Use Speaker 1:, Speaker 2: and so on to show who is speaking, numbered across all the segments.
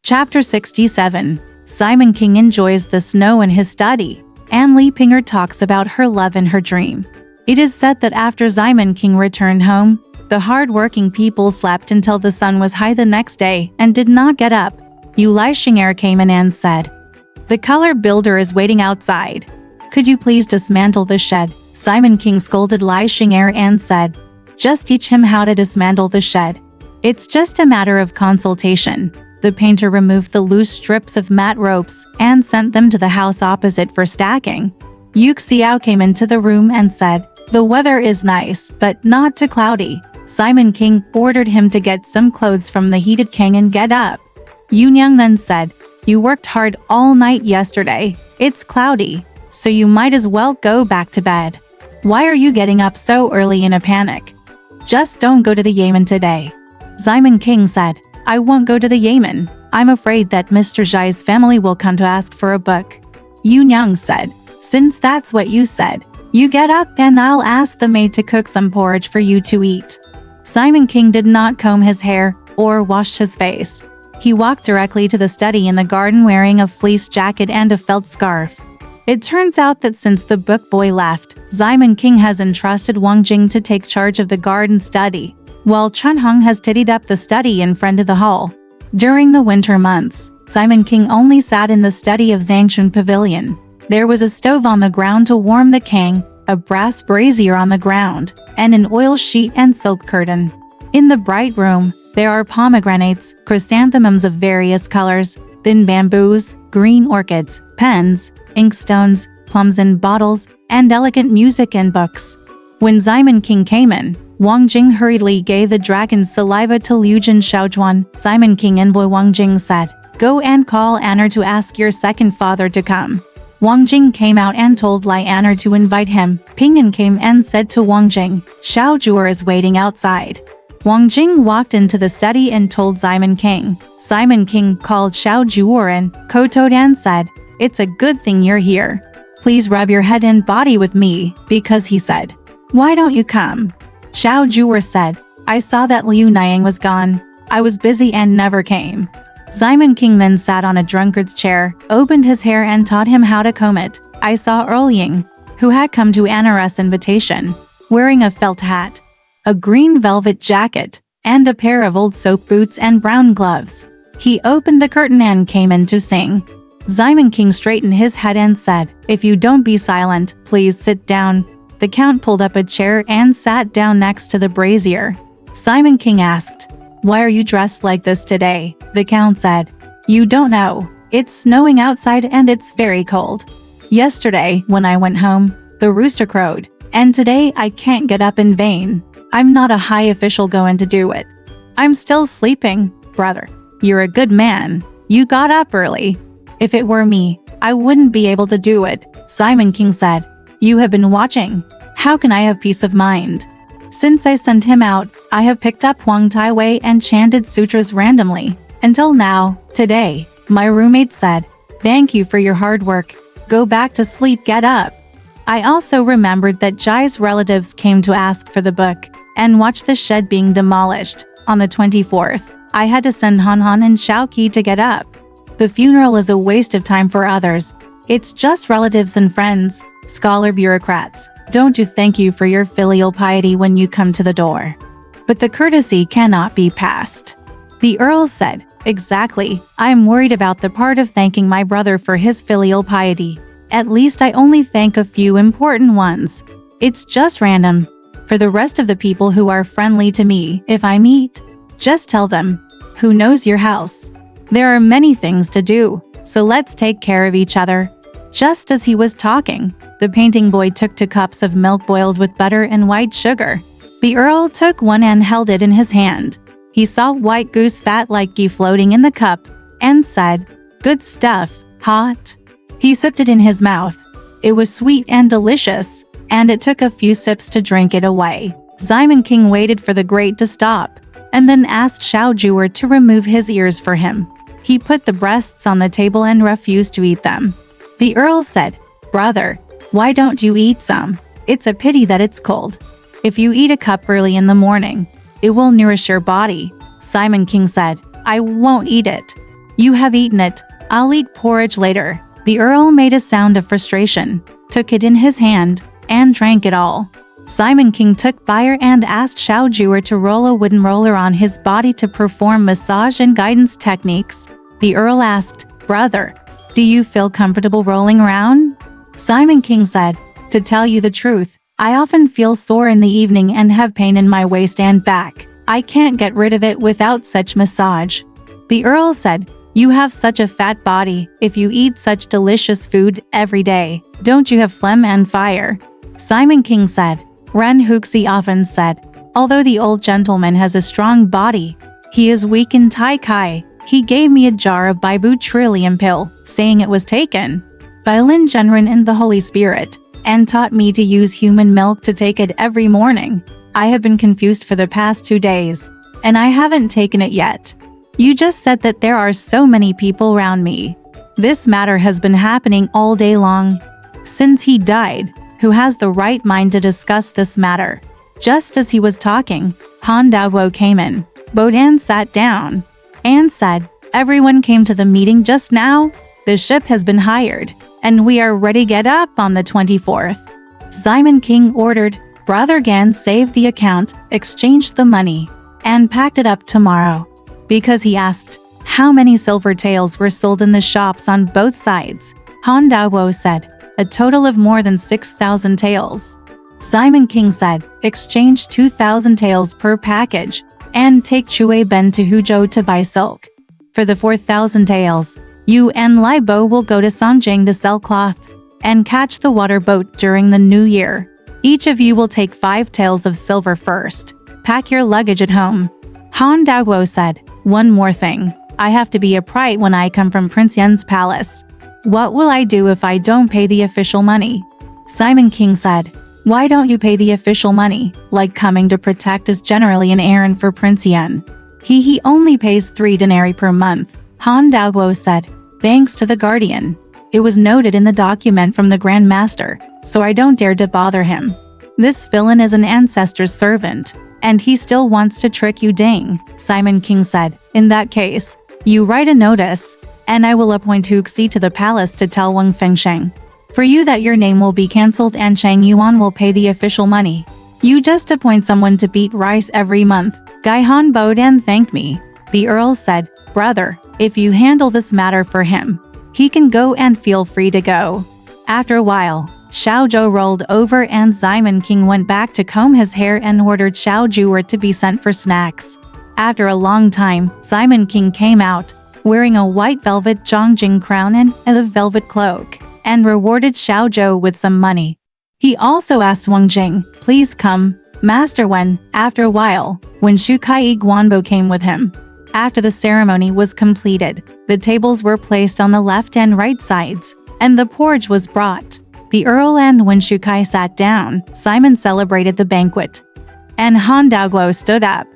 Speaker 1: Chapter 67. Simon King enjoys the snow in his study. Anne Lee Pinger talks about her love in her dream. It is said that after Simon King returned home, the hard-working people slept until the sun was high the next day and did not get up. Li Xing'er came in and said, "The color builder is waiting outside. Could you please dismantle the shed?" Simon King scolded Li Xing'er and said, "Just teach him how to dismantle the shed. It's just a matter of consultation." The painter removed the loose strips of mat ropes and sent them to the house opposite for stacking. Yu Xiao came into the room and said, "The weather is nice, but not too cloudy." Simon King ordered him to get some clothes from the heated king and get up. Yu Nyang then said, "You worked hard all night yesterday. It's cloudy, so you might as well go back to bed. Why are you getting up so early in a panic? Just don't go to the Yamen today." Simon King said, "I won't go to the Yamen. I'm afraid that Mr. Zhai's family will come to ask for a book." Yu Nyang said, "Since that's what you said, you get up and I'll ask the maid to cook some porridge for you to eat." Simon King did not comb his hair or wash his face. He walked directly to the study in the garden wearing a fleece jacket and a felt scarf. It turns out that since the book boy left, Simon King has entrusted Wang Jing to take charge of the garden study, while Chun Hong has tidied up the study in front of the hall. During the winter months, Simon King only sat in the study of Zhangchun Pavilion. There was a stove on the ground to warm the king, a brass brazier on the ground, and an oil sheet and silk curtain. In the bright room, there are pomegranates, chrysanthemums of various colors, thin bamboos, green orchids, pens, inkstones, plums in bottles, and elegant music and books. When Simon King came in, Wang Jing hurriedly gave the dragon's saliva to Liu Jin Shaojuan. Simon King and Boy Wang Jing said, "Go and call Anner to ask your second father to come." Wang Jing came out and told Lai Anner to invite him. Ping'an came and said to Wang Jing, "Xiao Zhu'er is waiting outside." Wang Jing walked into the study and told Simon King. Simon King called Xiao Zhu'er in, kowtowed and said, "It's a good thing you're here. Please rub your head and body with me," because he said, "Why don't you come?" Xiao Zhu'er said, "I saw that Liu Niang was gone. I was busy and never came." Simon King then sat on a drunkard's chair, opened his hair and taught him how to comb it. I saw Earl Ying, who had come to Anner's invitation, wearing a felt hat, a green velvet jacket, and a pair of old soap boots and brown gloves. He opened the curtain and came in to sing. Simon King straightened his head and said, "If you don't be silent, please sit down." The count pulled up a chair and sat down next to the brazier. Simon King asked, "Why are you dressed like this today?" The count said, "You don't know. It's snowing outside and it's very cold. Yesterday, when I went home, the rooster crowed, and today I can't get up in vain. I'm not a high official going to do it. I'm still sleeping." "Brother, you're a good man. You got up early. If it were me, I wouldn't be able to do it." Simon King said, "You have been watching. How can I have peace of mind? Since I sent him out, I have picked up Huang Tai Wei and chanted sutras randomly. Until now, today, my roommate said, 'Thank you for your hard work. Go back to sleep, get up.'" I also remembered that Jai's relatives came to ask for the book and watched the shed being demolished. On the 24th, I had to send Han Han and Xiao Qi to get up. The funeral is a waste of time for others. It's just relatives and friends. Scholar bureaucrats, don't you thank you for your filial piety when you come to the door. But the courtesy cannot be passed. The Earl said, "Exactly, I'm worried about the part of thanking my brother for his filial piety. At least I only thank a few important ones. It's just random. For the rest of the people who are friendly to me, if I meet, just tell them, 'Who knows your house?' There are many things to do, so let's take care of each other." Just as he was talking, the painting boy took 2 cups of milk boiled with butter and white sugar. The Earl took one and held it in his hand. He saw white goose fat like ghee floating in the cup, and said, "Good stuff, hot." He sipped it in his mouth. It was sweet and delicious, and it took a few sips to drink it away. Simon King waited for the grate to stop, and then asked Xiao Zhu'er to remove his ears for him. He put the breasts on the table and refused to eat them. The Earl said, "Brother, why don't you eat some? It's a pity that it's cold. If you eat a cup early in the morning, it will nourish your body." Simon King said, "I won't eat it." You have eaten it. I'll eat porridge later." The Earl made a sound of frustration, took it in his hand, and drank it all. Simon King took fire and asked Xiao Zhuer to roll a wooden roller on his body to perform massage and guidance techniques. The Earl asked, "Brother, do you feel comfortable rolling around?" Simon King said, "To tell you the truth, I often feel sore in the evening and have pain in my waist and back. I can't get rid of it without such massage." The Earl said, "You have such a fat body. If you eat such delicious food every day, don't you have phlegm and fire?" Simon King said, Ren Huxi often said, "Although the old gentleman has a strong body, he is weak in Tai Kai. He gave me a jar of Baibu Trillium pill, saying it was taken by Lin Zhenren in the Holy Spirit, and taught me to use human milk to take it every morning. I have been confused for the past 2 days, and I haven't taken it yet. You just said that there are so many people around me. This matter has been happening all day long. Since he died, who has the right mind to discuss this matter?" Just as he was talking, Han Daoguo came in. Bodan sat down and said, "Everyone came to the meeting just now? The ship has been hired, and we are ready to get up on the 24th. Simon King ordered. Brother Gan saved the account, exchanged the money, and packed it up tomorrow. Because he asked how many silver taels were sold in the shops on both sides. Han Daoguo said, "A total of more than 6,000 taels." Simon King said, "Exchange 2,000 taels per package, and take Chui Ben to Huzhou to buy silk. For the 4,000 taels, you and Lai Bo will go to Sanjing to sell cloth, and catch the water boat during the new year. Each of you will take 5 taels of silver first. Pack your luggage at home." Han Daoguo said, "One more thing. I have to be upright when I come from Prince Yan's palace. What will I do if I don't pay the official money?" Simon King said, "Why don't you pay the official money? Like coming to protect is generally an errand for Prince Yan. He only pays 3 denarii per month." Han Daoguo said, "Thanks to the guardian. It was noted in the document from the Grand Master, so I don't dare to bother him. This villain is an ancestor's servant, and he still wants to trick you, dang." Simon King said, "In that case, you write a notice, and I will appoint Huxi to the palace to tell Wang Fengsheng for you that your name will be cancelled and Chang Yuan will pay the official money. You just appoint someone to beat rice every month." Gai Han bowed and thanked me. The Earl said, "Brother, if you handle this matter for him, he can go and feel free to go." After a while, Xiao Zhou rolled over and Simon King went back to comb his hair and ordered Xiao Zhuer to be sent for snacks. After a long time, Simon King came out, wearing a white velvet Zhongjing crown and a velvet cloak, and rewarded Xiao Zhou with some money. He also asked Wang Jing, "Please come, Master Wen." After a while, when Shu Kai Guanbo came with him. After the ceremony was completed, the tables were placed on the left and right sides, and the porridge was brought. The Earl and when Shu Kai sat down, Simon celebrated the banquet. And Han Daoguo stood up.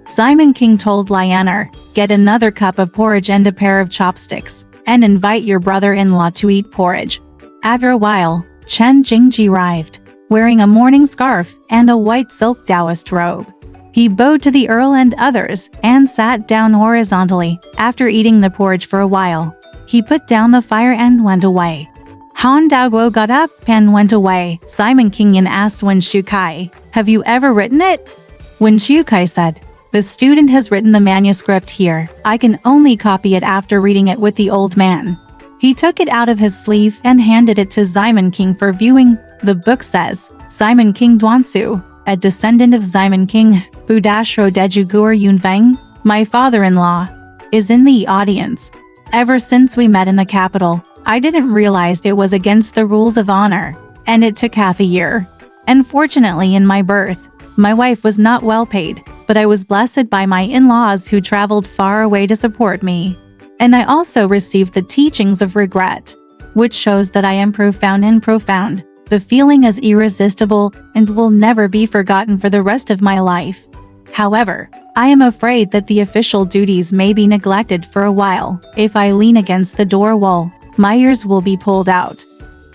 Speaker 1: Simon King told Lianer, "Get another cup of porridge and a pair of chopsticks, and invite your brother-in-law to eat porridge." After a while, Chen Jingji arrived, wearing a mourning scarf and a white silk Taoist robe. He bowed to the Earl and others, and sat down horizontally. After eating the porridge for a while, he put down the fire and went away. Han Daoguo got up and went away. Simon King asked Wen Shu Kai, "Have you ever written it?" Wen Shu Kai said, "The student has written the manuscript here. I can only copy it after reading it with the old man." He took it out of his sleeve and handed it to Simon King for viewing. The book says, Simon King Duansu, a descendant of Simon King, Budashro Dejugur Yunfeng, my father-in-law, is in the audience. Ever since we met in the capital, I didn't realize it was against the rules of honor, and it took half a year. Unfortunately, in my birth, my wife was not well paid, but I was blessed by my in-laws who traveled far away to support me. And I also received the teachings of regret, which shows that I am profound and profound. The feeling is irresistible and will never be forgotten for the rest of my life. However, I am afraid that the official duties may be neglected for a while. If I lean against the door wall, my ears will be pulled out,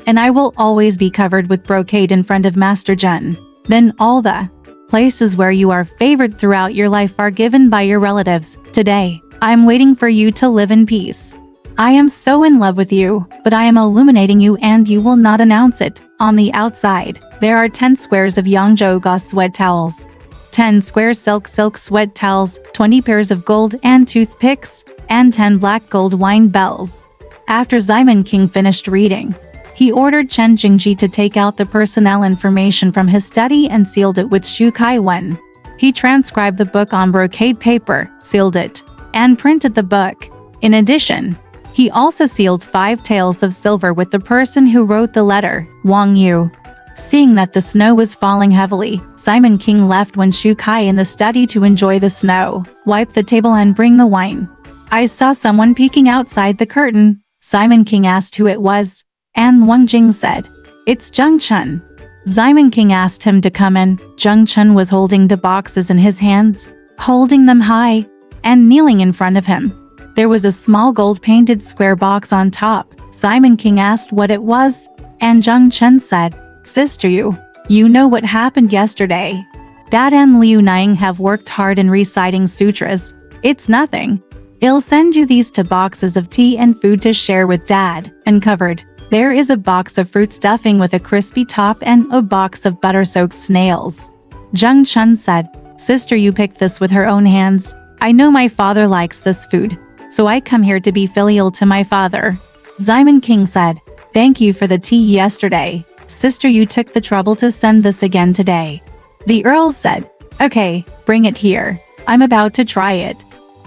Speaker 1: and I will always be covered with brocade in front of Master Zhen. Then all the places where you are favored throughout your life are given by your relatives. Today, I'm waiting for you to live in peace. I am so in love with you, but I am illuminating you and you will not announce it. On the outside, there are 10 squares of Yangzhou gauze sweat towels, 10 square silk sweat towels, 20 pairs of gold and toothpicks, and 10 black gold wine bells. After Simon King finished reading, he ordered Chen Jingji to take out the personnel information from his study and sealed it with Shu Kai-wen. He transcribed the book on brocade paper, sealed it, and printed the book. In addition, he also sealed 5 taels of silver with the person who wrote the letter, Wang Yu. Seeing that the snow was falling heavily, Simon King left Wen Shu Kai in the study to enjoy the snow, wipe the table and bring the wine. I saw someone peeking outside the curtain. Simon King asked who it was, and Wang Jing said, "It's Zheng Chun." Simon King asked him to come in. Zheng Chun was holding the boxes in his hands, holding them high, and kneeling in front of him. There was a small gold-painted square box on top. Simon King asked what it was, and Zheng Chun said, "Sister you know what happened yesterday. Dad and Liu Nang have worked hard in reciting sutras. It's nothing. I'll send you these 2 boxes of tea and food to share with Dad." Uncovered, there is a box of fruit stuffing with a crispy top and a box of butter-soaked snails. Zheng Chun said, "Sister, you picked this with her own hands. I know my father likes this food, so I come here to be filial to my father." Simon King said, "Thank you for the tea yesterday. Sister, you took the trouble to send this again today." The Earl said, "Okay, bring it here. I'm about to try it.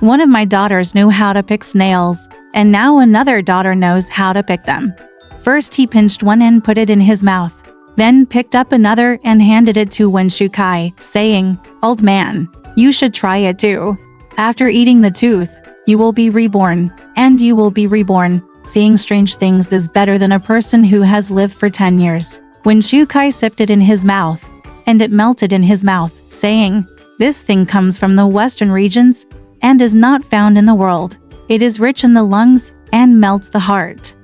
Speaker 1: One of my daughters knew how to pick snails, and now another daughter knows how to pick them." First he pinched one and put it in his mouth, then picked up another and handed it to Wen Shu Kai, saying, "Old man, you should try it too. After eating the tooth, you will be reborn, and you will be reborn. Seeing strange things is better than a person who has lived for 10 years. Wen Shu Kai sipped it in his mouth, and it melted in his mouth, saying, "This thing comes from the western regions, and is not found in the world. It is rich in the lungs, and melts the heart.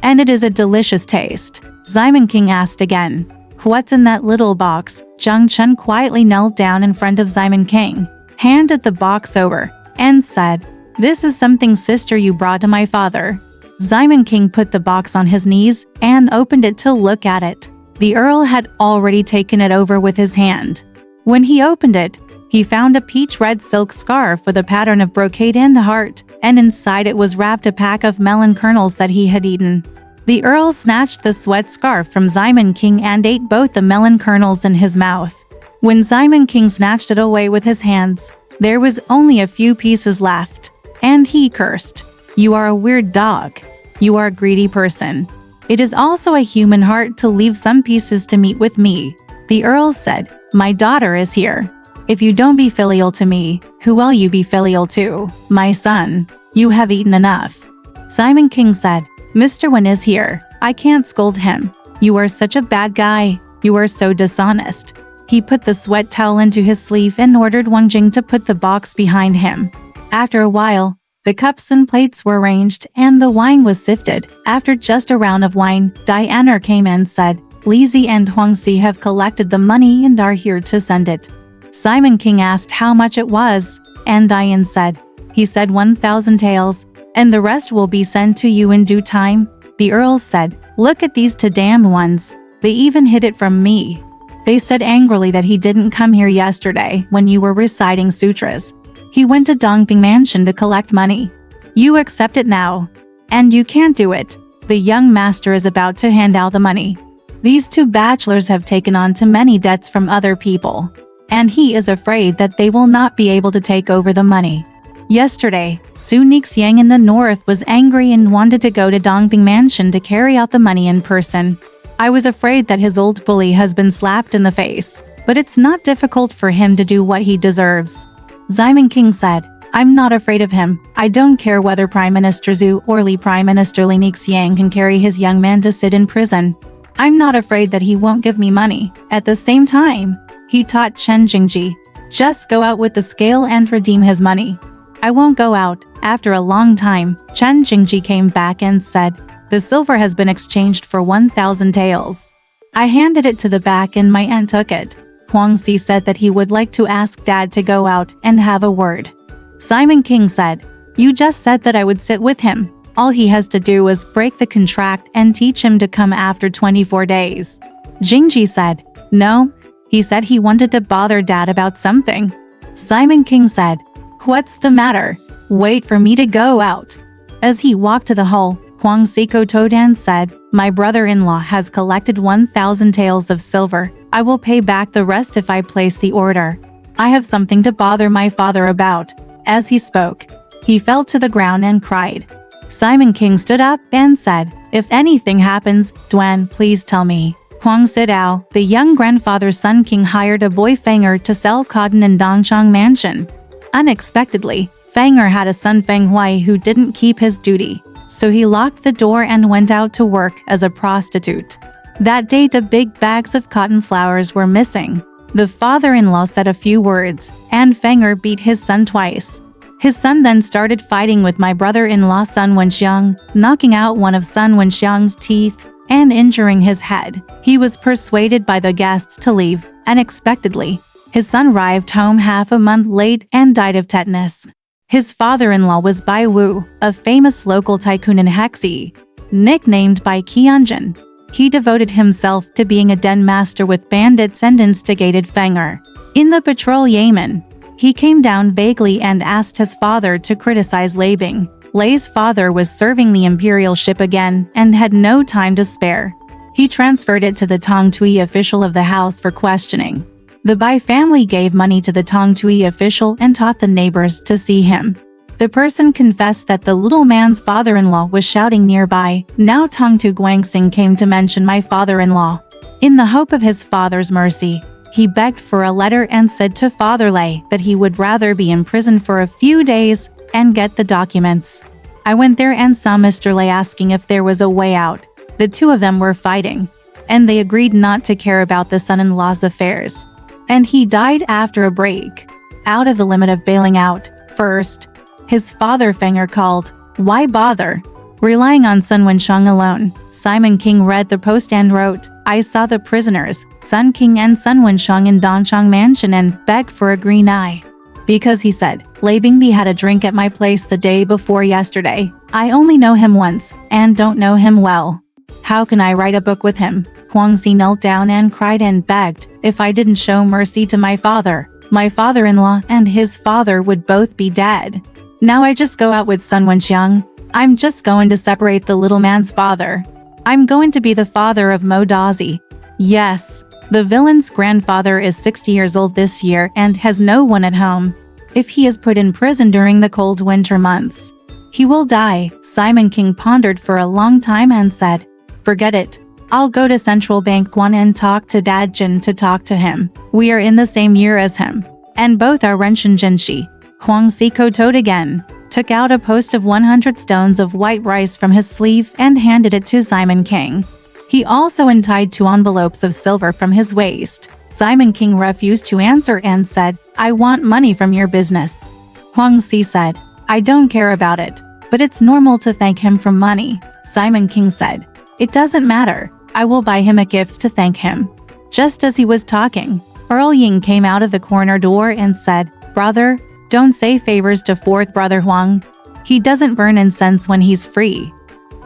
Speaker 1: And it is a delicious taste." Simon King asked again, "What's in that little box?" Zheng Chun quietly knelt down in front of Simon King, handed the box over, and said, "This is something, sister, you brought to my father." Simon King put the box on his knees and opened it to look at it. The Earl had already taken it over with his hand. When he opened it, he found a peach-red silk scarf with a pattern of brocade and a heart, and inside it was wrapped a pack of melon kernels that he had eaten. The Earl snatched the sweat scarf from Simon King and ate both the melon kernels in his mouth. When Simon King snatched it away with his hands, there was only a few pieces left, and he cursed, "You are a weird dog. You are a greedy person. It is also a human heart to leave some pieces to meet with me." The Earl said, "My daughter is here. If you don't be filial to me, who will you be filial to? My son, you have eaten enough." Simon King said, "Mr. Wen is here. I can't scold him. You are such a bad guy. You are so dishonest." He put the sweat towel into his sleeve and ordered Wang Jing to put the box behind him. After a while, the cups and plates were arranged and the wine was sifted. After just a round of wine, Diana came and said, "Lizzie and Huangxi have collected the money and are here to send it." Simon King asked how much it was, and Diane said, "He said 1,000 taels, and the rest will be sent to you in due time." The Earl said, "Look at these 2 damned ones. They even hid it from me. They said angrily that he didn't come here yesterday when you were reciting sutras. He went to Dongping Mansion to collect money. You accept it now. And you can't do it. The young master is about to hand out the money. These 2 bachelors have taken on too many debts from other people, and he is afraid that they will not be able to take over the money." Yesterday, Su Nixiang in the north was angry and wanted to go to Dongping Mansion to carry out the money in person. I was afraid that his old bully has been slapped in the face, but it's not difficult for him to do what he deserves. Simon King said, "I'm not afraid of him. I don't care whether Prime Minister Zhu or Prime Minister Li Nixiang can carry his young man to sit in prison. I'm not afraid that he won't give me money." At the same time, he taught Chen Jingji, "Just go out with the scale and redeem his money." "I won't go out." After a long time, Chen Jingji came back and said, "The silver has been exchanged for 1,000 taels." I handed it to the back and my aunt took it. Huangxi said that he would like to ask Dad to go out and have a word. Simon King said, You just said that I would sit with him. All he has to do is break the contract and teach him to come after 24 days. Jingji said, no, he said he wanted to bother Dad about something. Simon King said, what's the matter? Wait for me to go out. As he walked to the hall, Huang Siko Todan said, my brother-in-law has collected 1,000 taels of silver. I will pay back the rest if I place the order. I have something to bother my father about. As he spoke, he fell to the ground and cried. Simon King stood up and said, if anything happens, Duan, please tell me. Huang Sidao, the young grandfather's son King, hired a boy Fanger to sell cotton in Dongchang Mansion. Unexpectedly, Fanger had a son Feng Hui who didn't keep his duty, so he locked the door and went out to work as a prostitute. That day the big bags of cotton flowers were missing. The father-in-law said a few words, and Fanger beat his son twice. His son then started fighting with my brother-in-law Sun Wenxiang, knocking out one of Sun Wenxiang's teeth and injuring his head. He was persuaded by the guests to leave. Unexpectedly, his son arrived home half a month late and died of tetanus. His father-in-law was Bai Wu, a famous local tycoon in Hexi, nicknamed Bai Qianjin. He devoted himself to being a den master with bandits and instigated Fanger. In the patrol Yemen, he came down vaguely and asked his father to criticize Lei Bing. Lei's father was serving the imperial ship again and had no time to spare. He transferred it to the Tong Tui official of the house for questioning. The Bai family gave money to the Tong Tui official and taught the neighbors to see him. The person confessed that the little man's father-in-law was shouting nearby. Now Tong Tu Guangxing came to mention my father-in-law. In the hope of his father's mercy, he begged for a letter and said to Father Lei that he would rather be in prison for a few days and get the documents. I went there and saw Mr. Lei asking if there was a way out. The two of them were fighting, and they agreed not to care about the son-in-law's affairs. And he died after a break, out of the limit of bailing out. First, his father Fanger called, why bother? Relying on Sun Wenxiang alone, Simon King read the post and wrote, I saw the prisoners, Sun King and Sun Wenxiang in Dongchang Mansion and begged for a green eye. Because he said, Lei Bingbi had a drink at my place the day before yesterday. I only know him once, and don't know him well. How can I write a book with him? Huang Si knelt down and cried and begged, if I didn't show mercy to my father-in-law and his father would both be dead. Now I just go out with Sun Wenxiang. I'm just going to separate the little man's father. I'm going to be the father of Mo Dazi. Yes, the villain's grandfather is 60 years old this year and has no one at home. If he is put in prison during the cold winter months, he will die. Simon King pondered for a long time and said, forget it. I'll go to Central Bank Guan and talk to Dad Jin to talk to him. We are in the same year as him, and both are Renshin Jinshi. Huang Siko toed again, took out a post of 100 stones of white rice from his sleeve and handed it to Simon King. He also untied 2 envelopes of silver from his waist. Simon King refused to answer and said, I want money from your business. Huang Si said, I don't care about it, but it's normal to thank him for money. Simon King said, it doesn't matter. I will buy him a gift to thank him. Just as he was talking, Earl Ying came out of the corner door and said, brother, don't say favors to fourth brother Huang. He doesn't burn incense when he's free,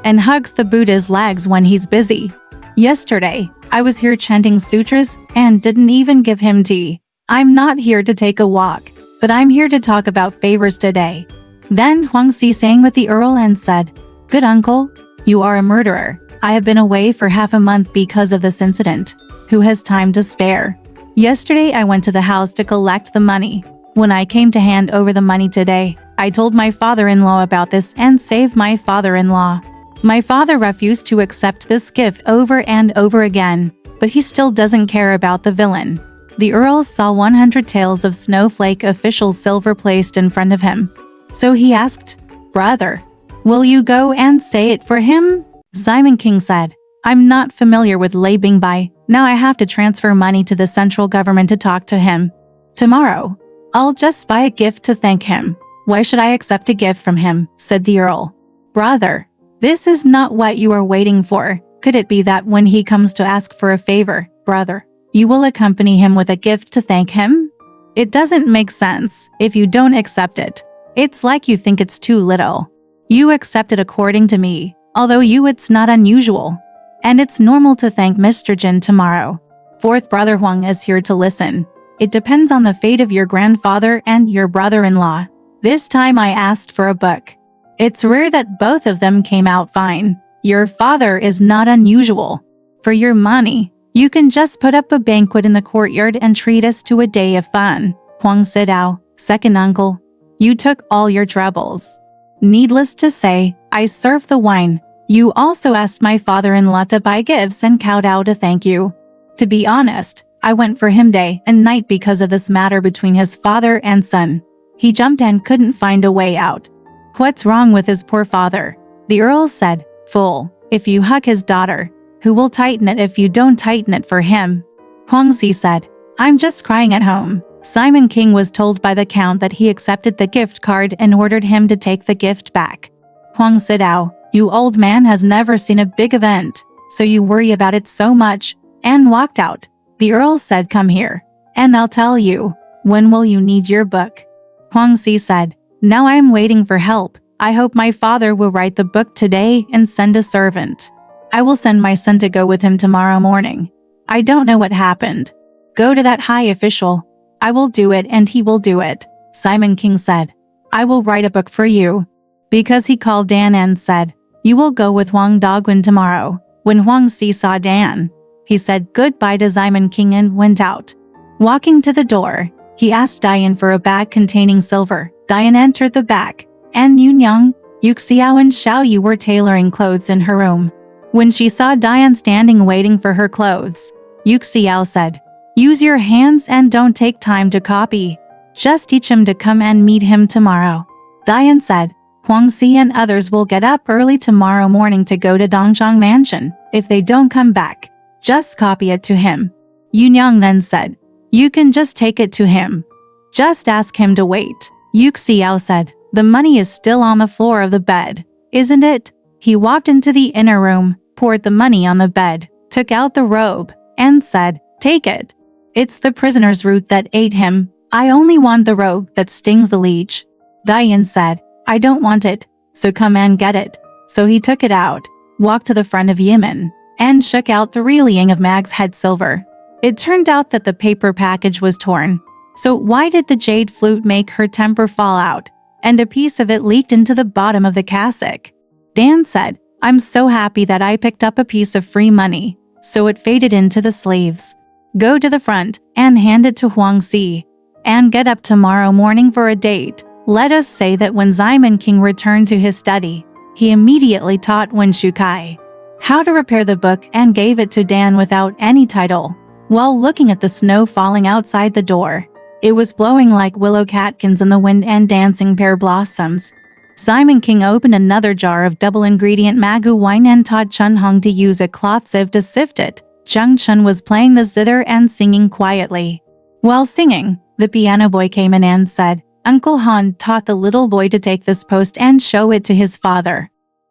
Speaker 1: and hugs the Buddha's legs when he's busy. Yesterday, I was here chanting sutras and didn't even give him tea. I'm not here to take a walk, but I'm here to talk about favors today. Then Huang Si sang with the Earl and said, good uncle, you are a murderer. I have been away for half a month because of this incident. Who has time to spare? Yesterday I went to the house to collect the money. When I came to hand over the money today, I told my father-in-law about this and saved my father-in-law. My father refused to accept this gift over and over again, but he still doesn't care about the villain. The Earl saw 100 taels of snowflake official silver placed in front of him. So he asked, brother, will you go and say it for him? Simon King said, I'm not familiar with Lei Bingbai. Now I have to transfer money to the central government to talk to him. Tomorrow, I'll just buy a gift to thank him. Why should I accept a gift from him? Said the Earl. Brother, this is not what you are waiting for. Could it be that when he comes to ask for a favor, brother, you will accompany him with a gift to thank him? It doesn't make sense if you don't accept it. It's like you think it's too little. You accept it according to me, although it's not unusual. And it's normal to thank Mr. Jin tomorrow. Fourth brother Huang is here to listen. It depends on the fate of your grandfather and your brother-in-law. This time I asked for a book. It's rare that both of them came out fine. Your father is not unusual. For your money, you can just put up a banquet in the courtyard and treat us to a day of fun. Huang Sidao, second uncle. You took all your troubles. Needless to say, I served the wine. You also asked my father-in-law to buy gifts and kowtow to thank you. To be honest, I went for him day and night because of this matter between his father and son. He jumped and couldn't find a way out. What's wrong with his poor father? The earl said, Fool, if you hug his daughter, who will tighten it if you don't tighten it for him? Huang Xi said, I'm just crying at home. Simon King was told by the count that he accepted the gift card and ordered him to take the gift back. Huang Sidao, you old man has never seen a big event, so you worry about it so much, and walked out. The earl said, Come here, and I'll tell you, when will you need your book? Huang Xi said, Now I am waiting for help. I hope my father will write the book today and send a servant. I will send my son to go with him tomorrow morning. I don't know what happened. Go to that high official. I will do it and he will do it. Simon King said, I will write a book for you. Because he called Dan and said, You will go with Huang Dogwin tomorrow. When Huang Xi saw Dan, he said goodbye to Simon King and went out. Walking to the door, he asked Diane for a bag containing silver. Diane entered the bag, and Yunyang, Yuxiao and Xiao Yu were tailoring clothes in her room. When she saw Diane standing waiting for her clothes, Yuxiao said, Use your hands and don't take time to copy. Just teach him to come and meet him tomorrow. Diane said, Huang Xi and others will get up early tomorrow morning to go to Dongzhang Mansion. If they don't come back, just copy it to him. Yunyang then said, You can just take it to him. Just ask him to wait. Yuxiao said, The money is still on the floor of the bed, isn't it? He walked into the inner room, poured the money on the bed, took out the robe, and said, Take it. It's the prisoner's root that ate him. I only want the robe that stings the leech. Diane said, I don't want it, so come and get it. So he took it out, walked to the front of Yemen, and shook out 3 liang of Mag's head silver. It turned out that the paper package was torn. So why did the jade flute make her temper fall out, and a piece of it leaked into the bottom of the cassock? Dan said, I'm so happy that I picked up a piece of free money, so it faded into the sleeves. Go to the front and hand it to Huang Xi, and get up tomorrow morning for a date. Let us say that when Simon King returned to his study, he immediately taught Wen Shukai how to repair the book and gave it to Dan without any title. While looking at the snow falling outside the door, it was blowing like willow catkins in the wind and dancing pear blossoms. Simon King opened another jar of double-ingredient Magu wine and taught Chun Hong to use a cloth sieve to sift it. Zheng Chun was playing the zither and singing quietly. While singing, the piano boy came in and said, Uncle Han taught the little boy to take this post and show it to his father.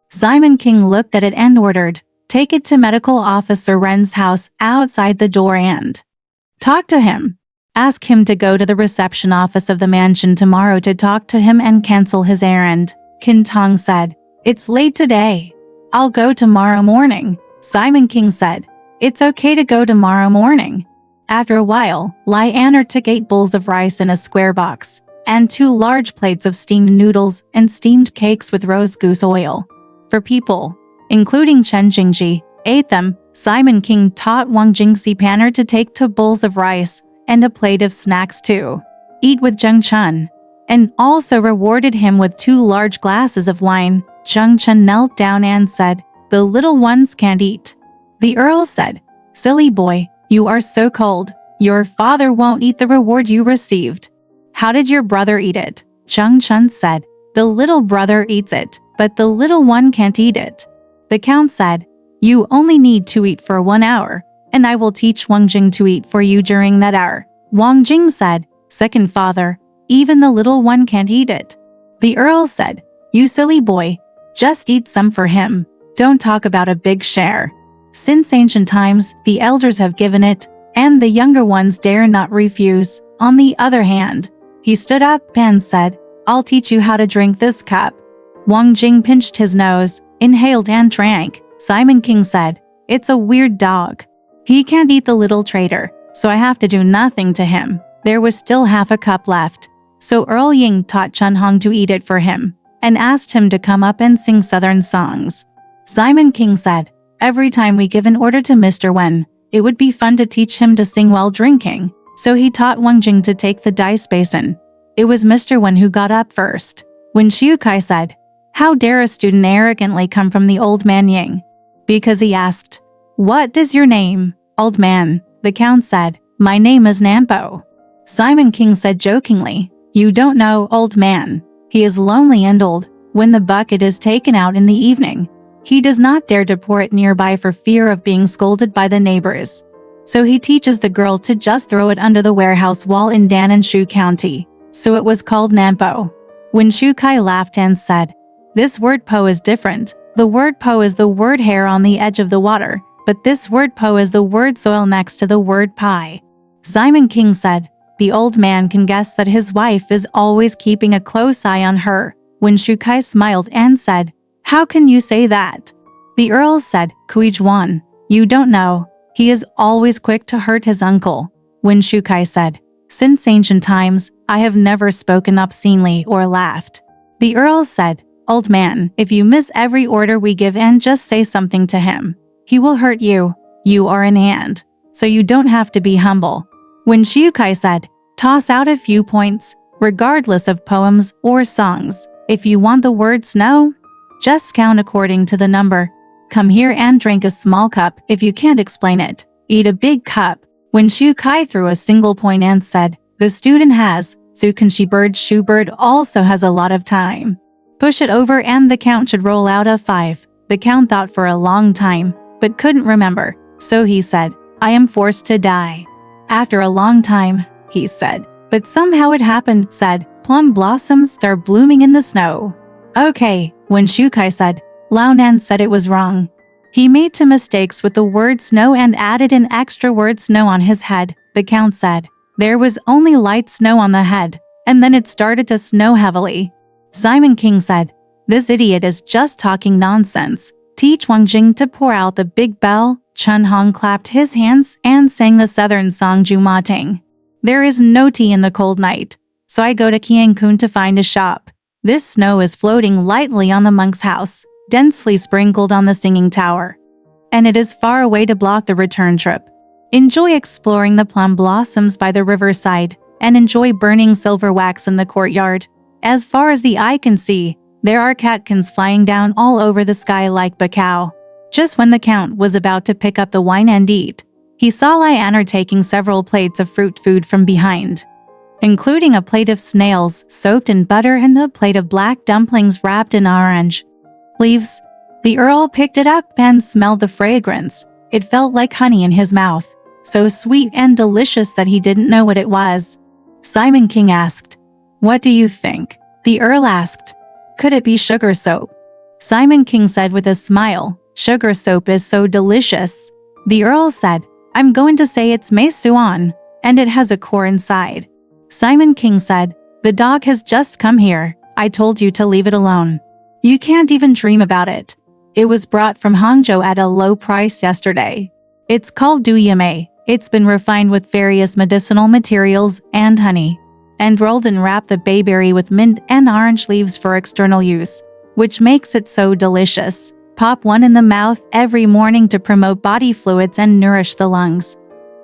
Speaker 1: Simon King looked at it and ordered, Take it to Medical Officer Ren's house outside the door and talk to him. Ask him to go to the reception office of the mansion tomorrow to talk to him and cancel his errand. Qin Tong said, It's late today. I'll go tomorrow morning. Simon King said, It's okay to go tomorrow morning. After a while, Lai Anner took 8 bowls of rice in a square box, and 2 large plates of steamed noodles and steamed cakes with rose goose oil. For people, including Chen Jingji, ate them. Simon King taught Wang Jingxi Panner to take 2 bowls of rice and a plate of snacks too. Eat with Zheng Chun, and also rewarded him with 2 large glasses of wine. Zheng Chun knelt down and said, The little ones can't eat. The earl said, Silly boy, you are so cold. Your father won't eat the reward you received. How did your brother eat it? Zheng Chun said, The little brother eats it, but the little one can't eat it. The count said, You only need to eat for 1 hour, and I will teach Wang Jing to eat for you during that hour. Wang Jing said, Second father, even the little one can't eat it. The earl said, You silly boy, just eat some for him. Don't talk about a big share. Since ancient times, the elders have given it, and the younger ones dare not refuse. On the other hand, he stood up and said, I'll teach you how to drink this cup. Wang Jing pinched his nose, inhaled and drank. Simon King said, "It's a weird dog. He can't eat the little traitor, so I have to do nothing to him." There was still half a cup left, so Earl Ying taught Chun Hong to eat it for him and asked him to come up and sing southern songs. Simon King said, "Every time we give an order to Mr. Wen, it would be fun to teach him to sing while drinking." So he taught Wang Jing to take the dice basin. It was Mr. Wen who got up first. When Xiu Kai said, "How dare a student arrogantly come from the old man Ying?" Because he asked, "What is your name, old man?" The count said, "My name is Nampo." Simon King said jokingly, "You don't know, old man. He is lonely and old. When the bucket is taken out in the evening, he does not dare to pour it nearby for fear of being scolded by the neighbors. So he teaches the girl to just throw it under the warehouse wall in Dan and Shu County. So it was called Nampo." When Shu Kai laughed and said, "This word po is different. The word po is the word hair on the edge of the water, but this word po is the word soil next to the word pie." Simon King said, "The old man can guess that his wife is always keeping a close eye on her." When Shu Kai smiled and said, "How can you say that?" The Earl said, "Kui Juan, you don't know. He is always quick to hurt his uncle." When Shu Kai said, "Since ancient times, I have never spoken obscenely or laughed." The Earl said, "Old man, if you miss every order we give and just say something to him, he will hurt you. You are an ant, so you don't have to be humble." When Xiu Kai said, "Toss out a few points, regardless of poems or songs. If you want the word snow, just count according to the number. Come here and drink a small cup if you can't explain it. Eat a big cup." When Xiu Kai threw a single point and said, "The student has, Zukanshi bird Shu bird also has a lot of time. Push it over and the count should roll out a 5. The count thought for a long time, but couldn't remember, so he said, "I am forced to die." After a long time, he said, "But somehow it happened," said, "Plum blossoms start blooming in the snow." Okay, when Shu Kai said, Lao Nan said it was wrong. He made two mistakes with the word snow and added an extra word snow on his head. The count said, "There was only light snow on the head, and then it started to snow heavily." Simon King said, "This idiot is just talking nonsense. Teach Wang Jing to pour out the big bell." Chun Hong clapped his hands and sang the southern song Jumating. "There is no tea in the cold night, so I go to Kiang Kun to find a shop. This snow is floating lightly on the monk's house, densely sprinkled on the singing tower, and it is far away to block the return trip. Enjoy exploring the plum blossoms by the riverside, and enjoy burning silver wax in the courtyard. As far as the eye can see, there are catkins flying down all over the sky like bacao." Just when the count was about to pick up the wine and eat, he saw Lianer taking several plates of fruit food from behind, including a plate of snails soaked in butter and a plate of black dumplings wrapped in orange leaves. The Earl picked it up and smelled the fragrance. It felt like honey in his mouth, so sweet and delicious that he didn't know what it was. Simon King asked, "What do you think?" The Earl asked, "Could it be sugar soap?" Simon King said with a smile, "Sugar soap is so delicious." The Earl said, "I'm going to say it's mei suan, and it has a core inside." Simon King said, "The dog has just come here. I told you to leave it alone. You can't even dream about it. It was brought from Hangzhou at a low price yesterday. It's called JinPingMei. It's been refined with various medicinal materials and honey, and rolled and wrapped the bayberry with mint and orange leaves for external use, which makes it so delicious. Pop one in the mouth every morning to promote body fluids and nourish the lungs.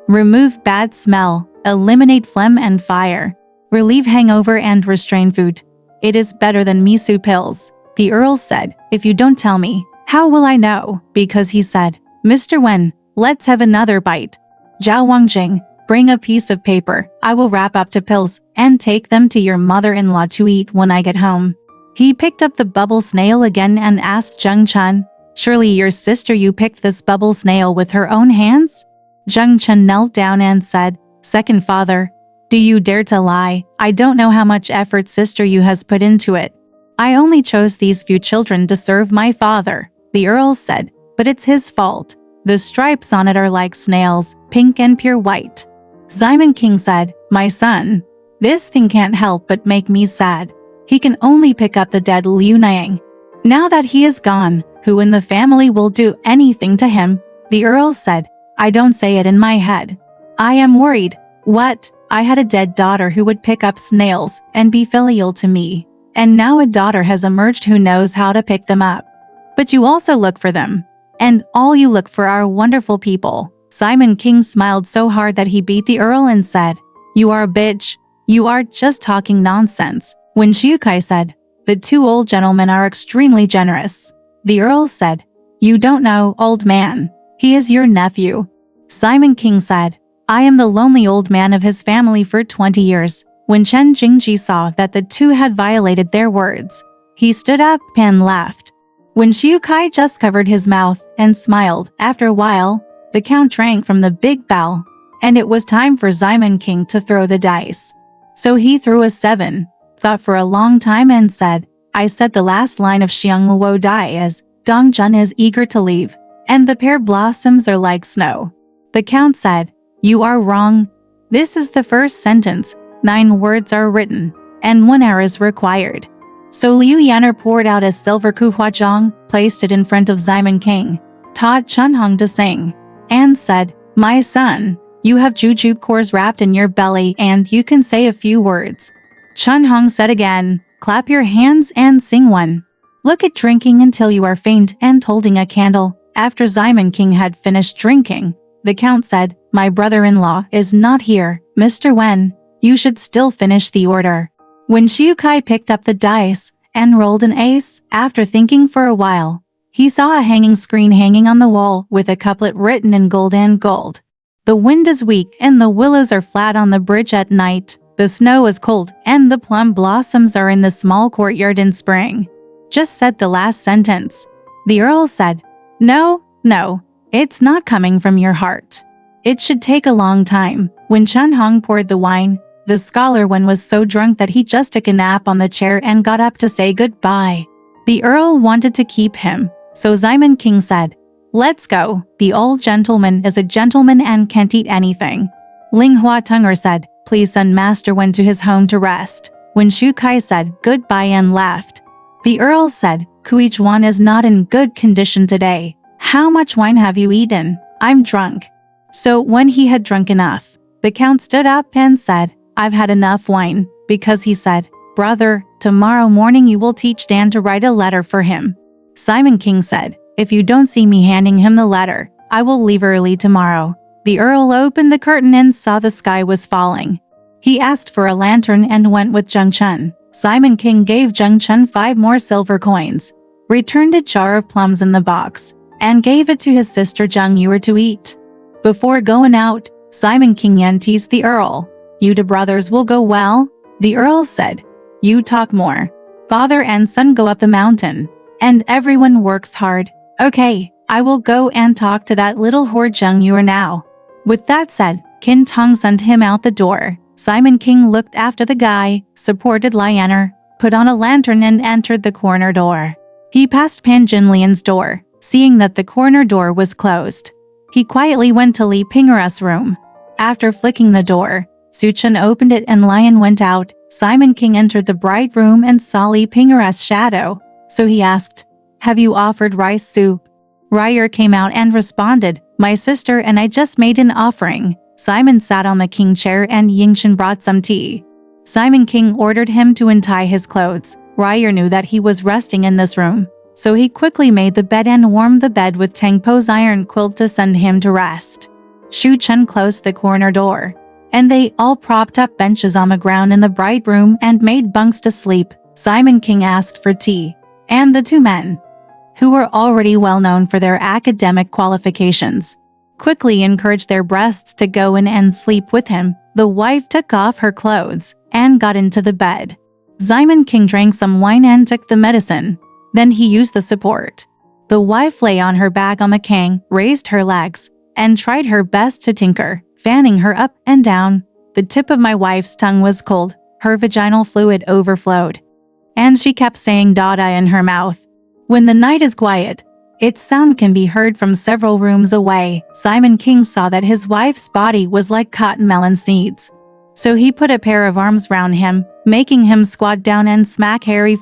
Speaker 1: Remove bad smell, eliminate phlegm and fire, relieve hangover and restrain food. It is better than miso pills." The Earl said, "If you don't tell me, how will I know?" Because he said, "Mr. Wen, let's have another bite. Zhao Wangjing, bring a piece of paper. I will wrap up the pills and take them to your mother-in-law to eat when I get home." He picked up the bubble snail again and asked Zheng Chun, "Surely your sister you picked this bubble snail with her own hands?" Zheng Chun knelt down and said, "Second father, do you dare to lie? I don't know how much effort sister you has put into it. I only chose these few children to serve my father." The Earl said, "But it's his fault. The stripes on it are like snails, pink and pure white." Simon King said, "My son, this thing can't help but make me sad. He can only pick up the dead Liu Niang. Now that he is gone, who in the family will do anything to him? The Earl said. I don't say it in my head. I am worried. What? I had a dead daughter who would pick up snails and be filial to me. And now a daughter has emerged who knows how to pick them up. But you also look for them. And all you look for are wonderful people. Simon King smiled so hard that he beat the Earl and said, You are a bitch. You are just talking nonsense. When Shiukai said, The two old gentlemen are extremely generous. The Earl said, You don't know, old man. He is your nephew. Simon King said, I am the lonely old man of his family for 20 years. When Chen Jingji saw that the two had violated their words, he stood up and laughed. When Shiukai just covered his mouth and smiled, after a while, the count drank from the big bowl, and it was time for Simon King to throw the dice. So he threw a 7, thought for a long time and said, I said the last line of Xiang Luo Dai is, Dong Jun is eager to leave, and the pear blossoms are like snow. The count said, You are wrong. This is the first sentence. 9 words are written, and 1 hour is required. So Liu Yanner poured out a silver kuhuazhong, placed it in front of Simon King, taught Chen Hong to sing, and said, My son, you have jujube cores wrapped in your belly and you can say a few words. Chen Hong said again, Clap your hands and sing one. Look at drinking until you are faint and holding a candle. After Simon King had finished drinking, the count said, My brother-in-law is not here, Mr. Wen. You should still finish the order. When Shiukai picked up the dice and rolled an ace, after thinking for a while, he saw a hanging screen hanging on the wall with a couplet written in gold and gold. The wind is weak and the willows are flat on the bridge at night. The snow is cold and the plum blossoms are in the small courtyard in spring. Just said the last sentence. The Earl said, No, it's not coming from your heart. It should take a long time. When Chen Hong poured the wine, the scholar Wen was so drunk that he just took a nap on the chair and got up to say goodbye. The Earl wanted to keep him, so Simon King said, Let's go. The old gentleman is a gentleman and can't eat anything. Ling Hua Tunger said, Please send Master Wen to his home to rest. When Shu Kai said goodbye and left, the Earl said, Kui Chuan is not in good condition today. How much wine have you eaten? I'm drunk. So when he had drunk enough, the Count stood up and said, I've had enough wine, because he said, Brother, tomorrow morning you will teach Dan to write a letter for him. Simon King said, If you don't see me handing him the letter, I will leave early tomorrow. The Earl opened the curtain and saw the sky was falling. He asked for a lantern and went with Zheng Chen. Simon King gave Zheng Chen 5 more silver coins, returned a jar of plums in the box, and gave it to his sister Zheng Yuer to eat. Before going out, Simon King Yan teased the Earl. You two brothers will go well? The Earl said, You talk more. Father and son go up the mountain, and everyone works hard. Okay, I will go and talk to that little whore Zheng Yuer now. With that said, Qin Tong sent him out the door. Simon King looked after the guy, supported Lianer, put on a lantern and entered the corner door. He passed Pan Jinlian's door, seeing that the corner door was closed. He quietly went to Li Pingera's room. After flicking the door, Su Chen opened it and Lion went out. Simon King entered the bright room and saw Li Pingera's shadow, so he asked, Have you offered rice soup? Ryer came out and responded, My sister and I just made an offering. Simon sat on the king chair and Yingshan brought some tea. Simon King ordered him to untie his clothes. Ryer knew that he was resting in this room, so he quickly made the bed and warmed the bed with Tangpo's iron quilt to send him to rest. Shu Chen closed the corner door, and they all propped up benches on the ground in the bright room and made bunks to sleep. Simon King asked for tea, and the 2 men, who were already well known for their academic qualifications, quickly encouraged their breasts to go in and sleep with him. The wife took off her clothes and got into the bed. Simon King drank some wine and took the medicine. Then he used the support. The wife lay on her back on the kang, raised her legs, and tried her best to tinker, fanning her up and down. The tip of my wife's tongue was cold, her vaginal fluid overflowed, and she kept saying Dada in her mouth. When the night is quiet, its sound can be heard from several rooms away. Simon King saw that his wife's body was like cotton melon seeds. So he put a pair of arms round him, making him squat down and smack Harry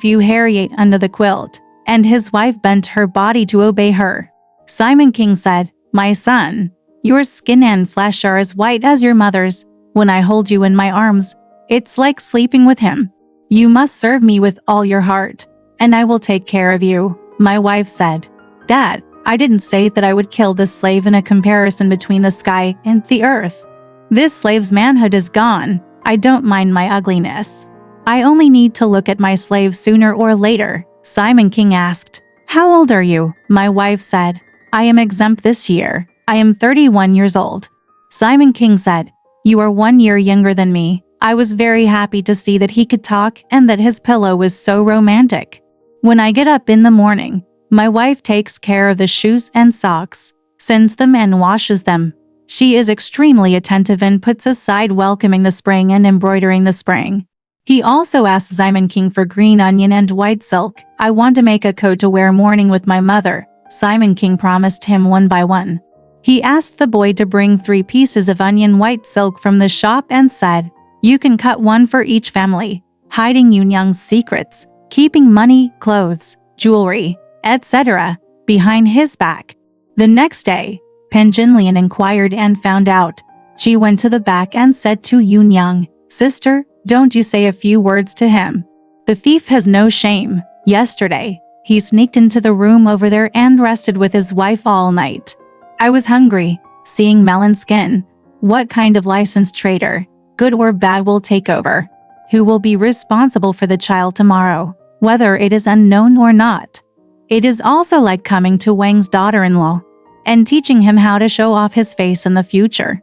Speaker 1: under the quilt, and his wife bent her body to obey her. Simon King said, "My son, your skin and flesh are as white as your mother's. When I hold you in my arms, it's like sleeping with him. You must serve me with all your heart, and I will take care of you." My wife said, "Dad, I didn't say that I would kill this slave in a comparison between the sky and the earth. This slave's manhood is gone. I don't mind my ugliness. I only need to look at my slave sooner or later." Simon King asked, "How old are you?" My wife said, "I am exempt this year. I am 31 years old." Simon King said, "You are 1 year younger than me." I was very happy to see that he could talk and that his pillow was so romantic. When I get up in the morning, my wife takes care of the shoes and socks, sends them and washes them. She is extremely attentive and puts aside welcoming the spring and embroidering the spring. He also asked Simon King for green onion and white silk. "I want to make a coat to wear morning with my mother." Simon King promised him one by one. He asked the boy to bring 3 pieces of onion white silk from the shop and said, "You can cut one for each family," hiding Yunyang's secrets, keeping money, clothes, jewelry, etc. behind his back. The next day, Pan Jinlian inquired and found out. She went to the back and said to Yunyang, "Sister, don't you say a few words to him. The thief has no shame. Yesterday, he sneaked into the room over there and rested with his wife all night. I was hungry, seeing melon skin. What kind of licensed trader, good or bad, will take over? Who will be responsible for the child tomorrow, whether it is unknown or not? It is also like coming to Wang's daughter-in-law and teaching him how to show off his face in the future."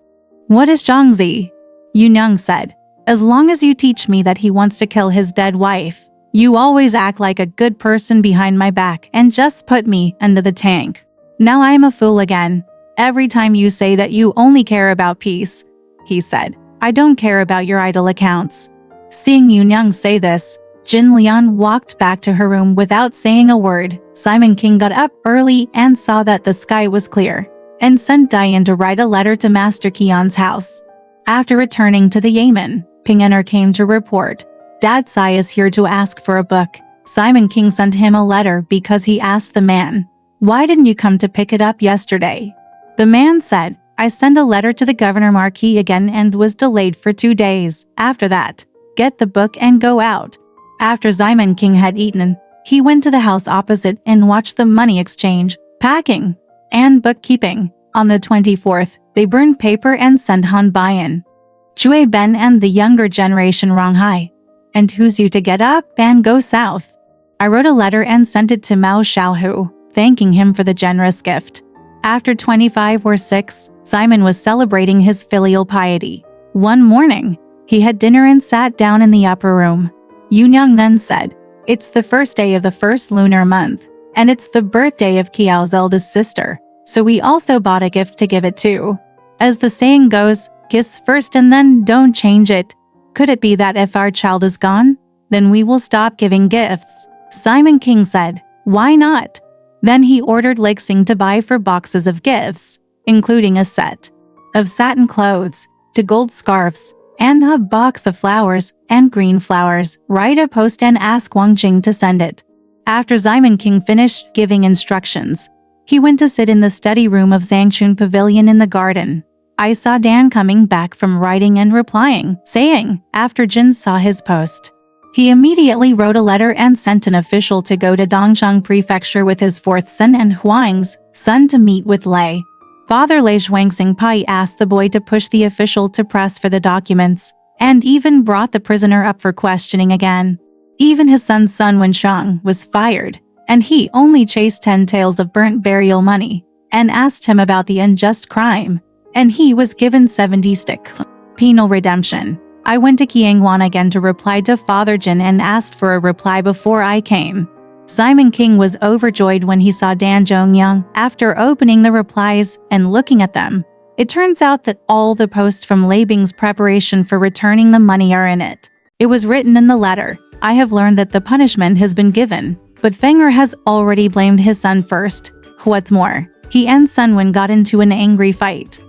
Speaker 1: "What is Zhangzi?" Yunyang said, "As long as you teach me that he wants to kill his dead wife, you always act like a good person behind my back and just put me under the tank. Now I am a fool again. Every time you say that you only care about peace," he said, "I don't care about your idle accounts." Seeing Yunyang say this, Jin Lian walked back to her room without saying a word. Simon King got up early and saw that the sky was clear, and sent Diane to write a letter to Master Qian's house. After returning to the Yamen, Ping Enner came to report, "Dad Sai is here to ask for a book." Simon King sent him a letter because he asked the man, "Why didn't you come to pick it up yesterday?" The man said, "I sent a letter to the Governor Marquis again and was delayed for 2 days. After that, get the book and go out." After Simon King had eaten, he went to the house opposite and watched the money exchange, packing, and bookkeeping. On the 24th, they burned paper and sent Han Bayan, Chui Ben and the younger generation Ronghai, and who's you to get up and go south. I wrote a letter and sent it to Mao Xiaohu, thanking him for the generous gift. After 25 or 6, Simon was celebrating his filial piety. One morning, he had dinner and sat down in the upper room. Yunyang then said, "It's the first day of the first lunar month, and it's the birthday of Kiao's eldest sister, so we also bought a gift to give it to. As the saying goes, kiss first and then don't change it. Could it be that if our child is gone, then we will stop giving gifts?" Simon King said, "Why not?" Then he ordered Lixing to buy 4 boxes of gifts, including a set of satin clothes, 2 gold scarves, and a box of flowers and green flowers. Write a post and ask Wang Jing to send it. After Simon King finished giving instructions, he went to sit in the study room of Zhangchun Pavilion in the garden. I saw Dan coming back from writing and replying, saying, after Jin saw his post, he immediately wrote a letter and sent an official to go to Dongcheng Prefecture with his 4th son and Huang's son to meet with Lei. Father Lei Zhuangxing Pai asked the boy to push the official to press for the documents, and even brought the prisoner up for questioning again. Even his son's son Wensheng was fired, and he only chased 10 taels of burnt burial money, and asked him about the unjust crime, and he was given 70 stick penal redemption. I went to Qiangwan again to reply to Father Jin and asked for a reply before I came. Simon King was overjoyed when he saw Dan Zhongyang. After opening the replies and looking at them, it turns out that all the posts from Lei Bing's preparation for returning the money are in it. It was written in the letter, "I have learned that the punishment has been given, but Fenger has already blamed his son first. What's more, he and Sun Wen got into an angry fight.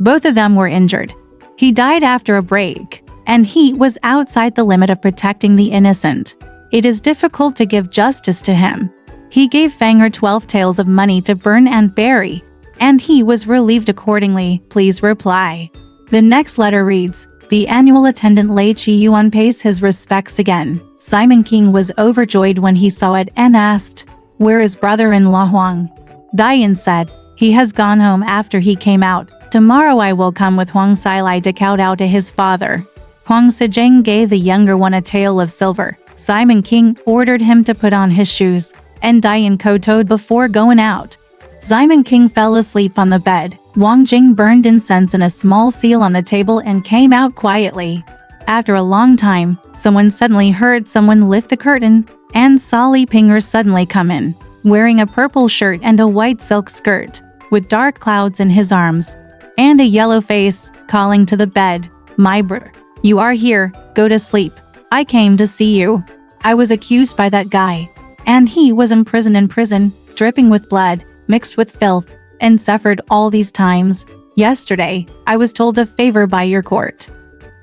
Speaker 1: Both of them were injured. He died after a break, and he was outside the limit of protecting the innocent. It is difficult to give justice to him. He gave Fanger 12 taels of money to burn and bury, and he was relieved accordingly. Please reply. The next letter reads, the annual attendant Lei Chi-yuan pays his respects again. Simon King was overjoyed when he saw it and asked, where is brother-in-law Huang? Dian said, he has gone home after he came out. Tomorrow I will come with Huang Silai to kowtow to his father. Huang Sijing gave the younger one a tael of silver. Simon King ordered him to put on his shoes, and Dian kowtowed before going out. Simon King fell asleep on the bed. Wang Jing burned incense in a small seal on the table and came out quietly. After a long time, someone suddenly heard someone lift the curtain, and saw Li Pinger suddenly come in, wearing a purple shirt and a white silk skirt, with dark clouds in his arms, and a yellow face, calling to the bed, my brother, you are here, go to sleep. I came to see you. I was accused by that guy, and he was imprisoned in prison, dripping with blood, mixed with filth, and suffered all these times. Yesterday, I was told a favor by your court.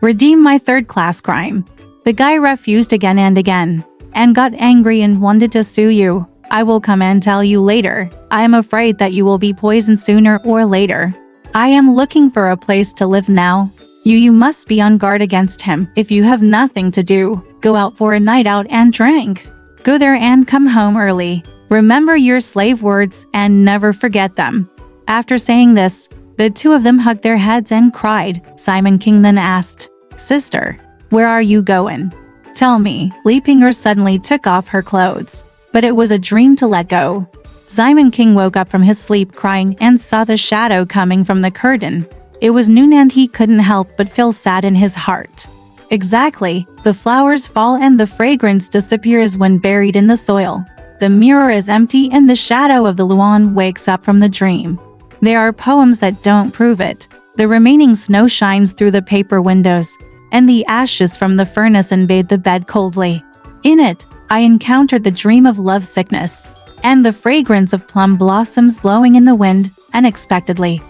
Speaker 1: Redeem my third-class crime. The guy refused again and again, and got angry and wanted to sue you. I will come and tell you later. I am afraid that you will be poisoned sooner or later. I am looking for a place to live now. You must be on guard against him. If you have nothing to do, go out for a night out and drink. Go there and come home early. Remember your slave words and never forget them. After saying this, the two of them hugged their heads and cried. Simon King then asked, sister, where are you going? Tell me. Li Pinger suddenly took off her clothes, but it was a dream to let go. Simon King woke up from his sleep crying and saw the shadow coming from the curtain. It was noon and he couldn't help but feel sad in his heart. Exactly, the flowers fall and the fragrance disappears when buried in the soil. The mirror is empty and the shadow of the Luan wakes up from the dream. There are poems that don't prove it. The remaining snow shines through the paper windows, and the ashes from the furnace invade the bed coldly. In it, I encountered the dream of love sickness, and the fragrance of plum blossoms blowing in the wind, unexpectedly.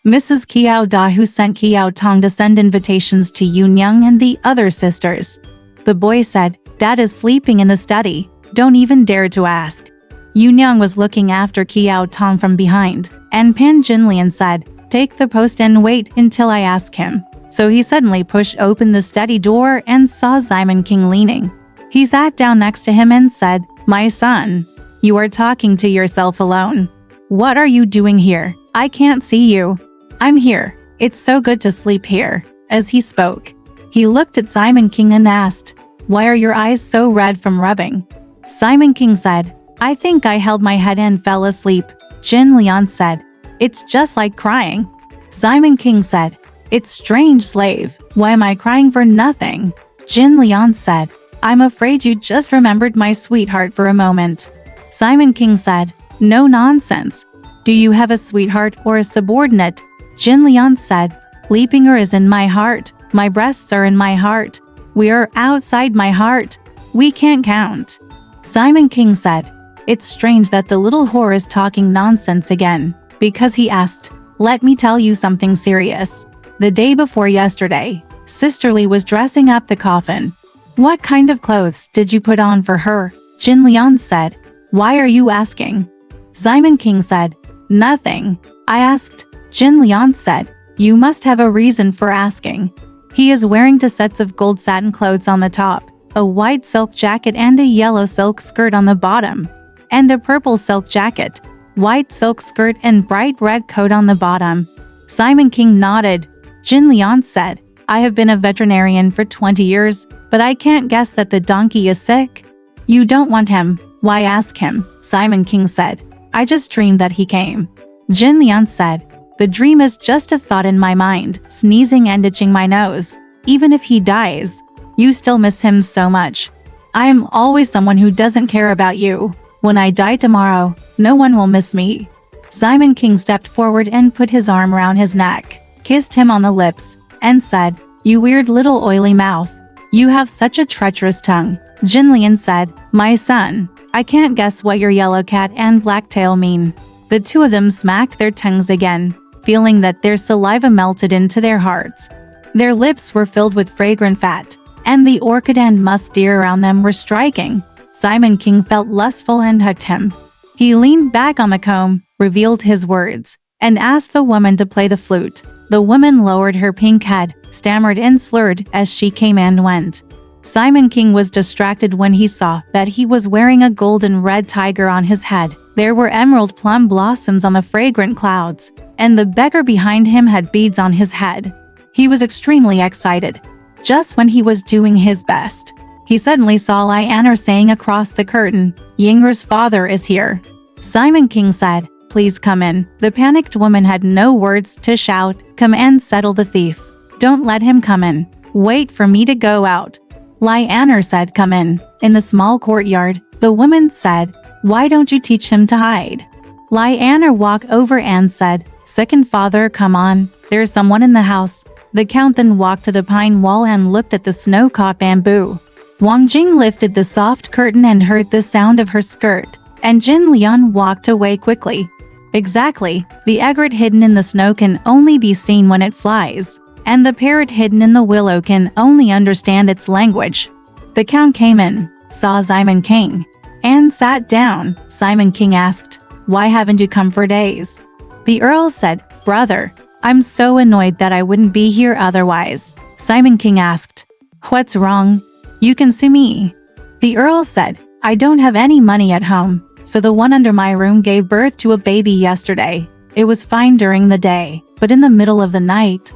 Speaker 1: Mrs. Kiao Da, who sent Kiao Tong to send invitations to Yun Young and the other sisters. The boy said, Dad is sleeping in the study, don't even dare to ask. Yun Young was looking after Kiao Tong from behind, and Pan Jinlian said, take the post and wait until I ask him. So he suddenly pushed open the study door and saw Simon King leaning. He sat down next to him and said, my son, you are talking to yourself alone. What are you doing here? I can't see you. I'm here. It's so good to sleep here. As he spoke, he looked at Simon King and asked, why are your eyes so red from rubbing? Simon King said, I think I held my head and fell asleep. Jin Lian said, it's just like crying. Simon King said, it's strange, slave. Why am I crying for nothing? Jin Lian said, I'm afraid you just remembered my sweetheart for a moment. Simon King said, no nonsense. Do you have a sweetheart or a subordinate? Jin Lian said, Li Pinger is in my heart. My breasts are in my heart. We are outside my heart. We can't count. Simon King said, it's strange that the little whore is talking nonsense again, because he asked, let me tell you something serious. The day before yesterday, Sister Li was dressing up the coffin. What kind of clothes did you put on for her? Jin Lian said, why are you asking? Simon King said, nothing. I asked. Jin Lian said, you must have a reason for asking. He is wearing 2 sets of gold satin clothes on the top, a white silk jacket and a yellow silk skirt on the bottom, and a purple silk jacket, white silk skirt and bright red coat on the bottom. Simon King nodded. Jin Lian said, I have been a veterinarian for 20 years, but I can't guess that the donkey is sick. You don't want him. Why ask him? Simon King said, I just dreamed that he came. Jin Lian said, the dream is just a thought in my mind, sneezing and itching my nose. Even if he dies, you still miss him so much. I am always someone who doesn't care about you. When I die tomorrow, no one will miss me. Simon King stepped forward and put his arm around his neck, kissed him on the lips, and said, you weird little oily mouth. You have such a treacherous tongue. Jin Lian said, my son, I can't guess what your yellow cat and black tail mean. The two of them smacked their tongues again, feeling that their saliva melted into their hearts. Their lips were filled with fragrant fat, and the orchid and musk deer around them were striking. Simon King felt lustful and hugged him. He leaned back on the comb, revealed his words, and asked the woman to play the flute. The woman lowered her pink head, stammered and slurred as she came and went. Simon King was distracted when he saw that he was wearing a golden red tiger on his head. There were emerald plum blossoms on the fragrant clouds, and the beggar behind him had beads on his head. He was extremely excited. Just when he was doing his best, he suddenly saw Lai An'er saying across the curtain, "Yinger's father is here." Simon King said, "Please come in." The panicked woman had no words to shout. "Come and settle the thief. Don't let him come in. Wait for me to go out." Lai An'er said, "Come in." In the small courtyard, the woman said, "Why don't you teach him to hide?" Lai An'er walked over and said, "Second father, come on. There's someone in the house." The count then walked to the pine wall and looked at the snow-caught bamboo. Wang Jing lifted the soft curtain and heard the sound of her skirt, and Jin Lian walked away quickly. Exactly, the egret hidden in the snow can only be seen when it flies, and the parrot hidden in the willow can only understand its language. The count came in, saw Simon King, and sat down. Simon King asked, "Why haven't you come for days?" The earl said, "Brother, I'm so annoyed that I wouldn't be here otherwise." Simon King asked, "What's wrong? You can sue me." The earl said, "I don't have any money at home, so the one under my room gave birth to a baby yesterday. It was fine during the day, but in the middle of the night,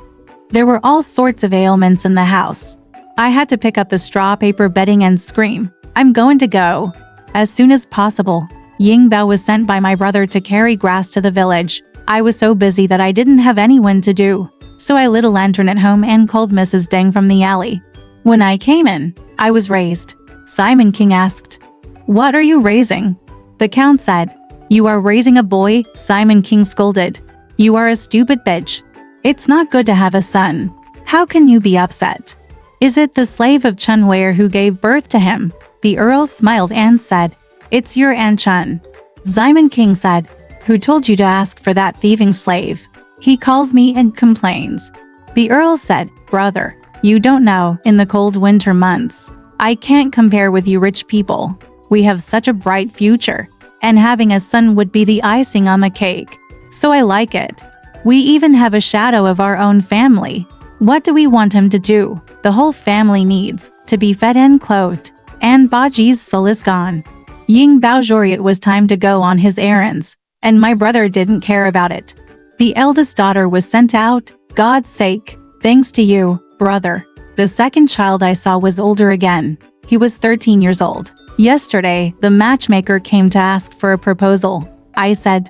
Speaker 1: there were all sorts of ailments in the house. I had to pick up the straw paper bedding and scream, 'I'm going to go.' As soon as possible, Ying Bao was sent by my brother to carry grass to the village. I was so busy that I didn't have anyone to do, so I lit a lantern at home and called Mrs. Deng from the alley. When I came in, I was raised." Simon King asked, "What are you raising?" The count said, "You are raising a boy." Simon King scolded, "You are a stupid bitch. It's not good to have a son. How can you be upset? Is it the slave of Chun Wei who gave birth to him?" The earl smiled and said, "It's your Aunt Chun." Simon King said, "Who told you to ask for that thieving slave? He calls me and complains." The earl said, "Brother, you don't know, in the cold winter months, I can't compare with you rich people. We have such a bright future, and having a son would be the icing on the cake. So I like it. We even have a shadow of our own family. What do we want him to do? The whole family needs to be fed and clothed, and Baji's soul is gone." Ying Bao Zhori, it was time to go on his errands, and my brother didn't care about it. The eldest daughter was sent out. God's sake, thanks to you, brother. The second child I saw was older again. He was 13 years old. Yesterday, the matchmaker came to ask for a proposal. I said,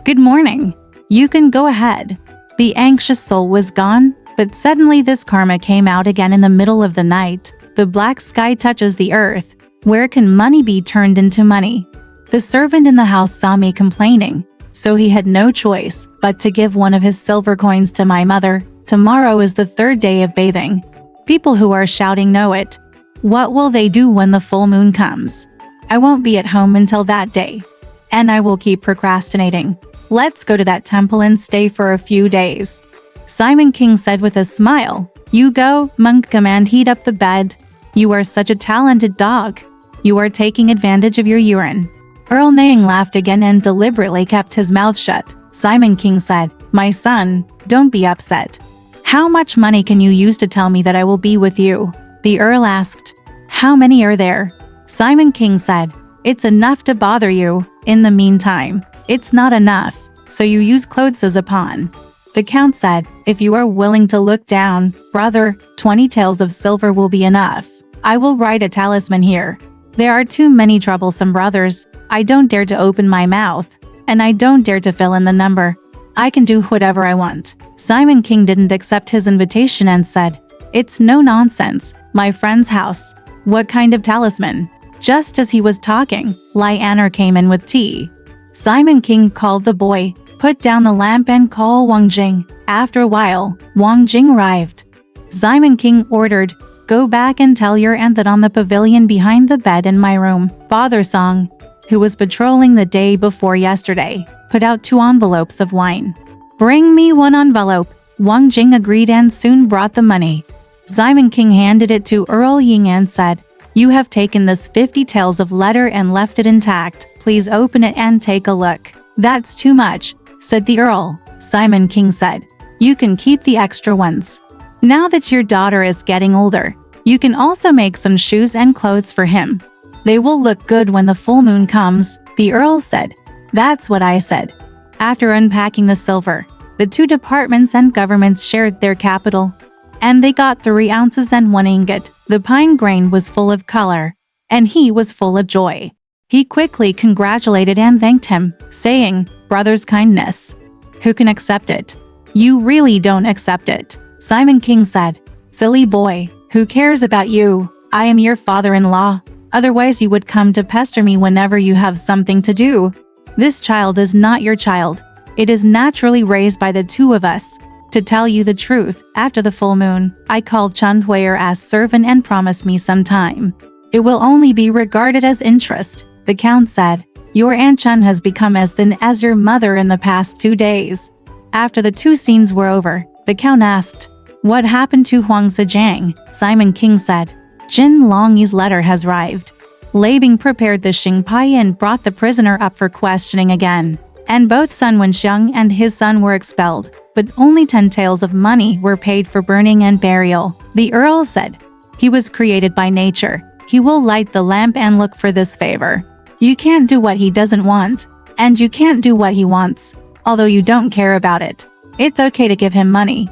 Speaker 1: "Good morning. You can go ahead." The anxious soul was gone, but suddenly this karma came out again in the middle of the night. The black sky touches the earth. Where can money be turned into money? The servant in the house saw me complaining, so he had no choice but to give one of his silver coins to my mother. Tomorrow is the third day of bathing. People who are shouting know it. What will they do when the full moon comes? I won't be at home until that day, and I will keep procrastinating. Let's go to that temple and stay for a few days." Simon King said with a smile, "You go, monk, come and heat up the bed. You are such a talented dog. You are taking advantage of your urine." Earl Nang laughed again and deliberately kept his mouth shut. Simon King said, "My son, don't be upset. How much money can you use to tell me that I will be with you?" The Earl asked, "How many are there?" Simon King said, "It's enough to bother you. In the meantime, it's not enough, so you use clothes as a pawn." The Count said, "If you are willing to look down, brother, 20 taels of silver will be enough. I will write a talisman here. There are too many troublesome brothers. I don't dare to open my mouth, and I don't dare to fill in the number. I can do whatever I want." Simon King didn't accept his invitation and said, "It's no nonsense. My friend's house. What kind of talisman?" Just as he was talking, Lai An'er came in with tea. Simon King called the boy, put down the lamp and called Wang Jing. After a while, Wang Jing arrived. Simon King ordered, "Go back and tell your aunt that on the pavilion behind the bed in my room, Father Song, who was patrolling the day before yesterday, put out 2 envelopes of wine. Bring me 1 envelope, Wang Jing agreed and soon brought the money. Simon King handed it to Earl Ying and said, "You have taken this 50 taels of letter and left it intact. Please open it and take a look." "That's too much," said the Earl. Simon King said, "You can keep the extra ones. Now that your daughter is getting older, you can also make some shoes and clothes for him. They will look good when the full moon comes," the Earl said. "That's what I said." After unpacking the silver, the two departments and governments shared their capital, and they got 3 ounces and 1 ingot. The pine grain was full of color, and he was full of joy. He quickly congratulated and thanked him, saying, "Brother's kindness. Who can accept it?" "You really don't accept it," Simon King said. "Silly boy, who cares about you? I am your father-in-law. Otherwise you would come to pester me whenever you have something to do. This child is not your child. It is naturally raised by the two of us. To tell you the truth, after the full moon, I called Chun Huier as servant and promised me some time. It will only be regarded as interest," the Count said. "Your Aunt Chun has become as thin as your mother in the past 2 days." After the 2 scenes were over, the Count asked, "What happened to Huang Zhejiang?" Simon King said, "Jin Longyi's letter has arrived." Lei Bing prepared the Xingpai and brought the prisoner up for questioning again. And both Sun Wenxiang and his son were expelled, but only 10 taels of money were paid for burning and burial. The Earl said, "He was created by nature. He will light the lamp and look for this favor. You can't do what he doesn't want, and you can't do what he wants. Although you don't care about it, it's okay to give him money.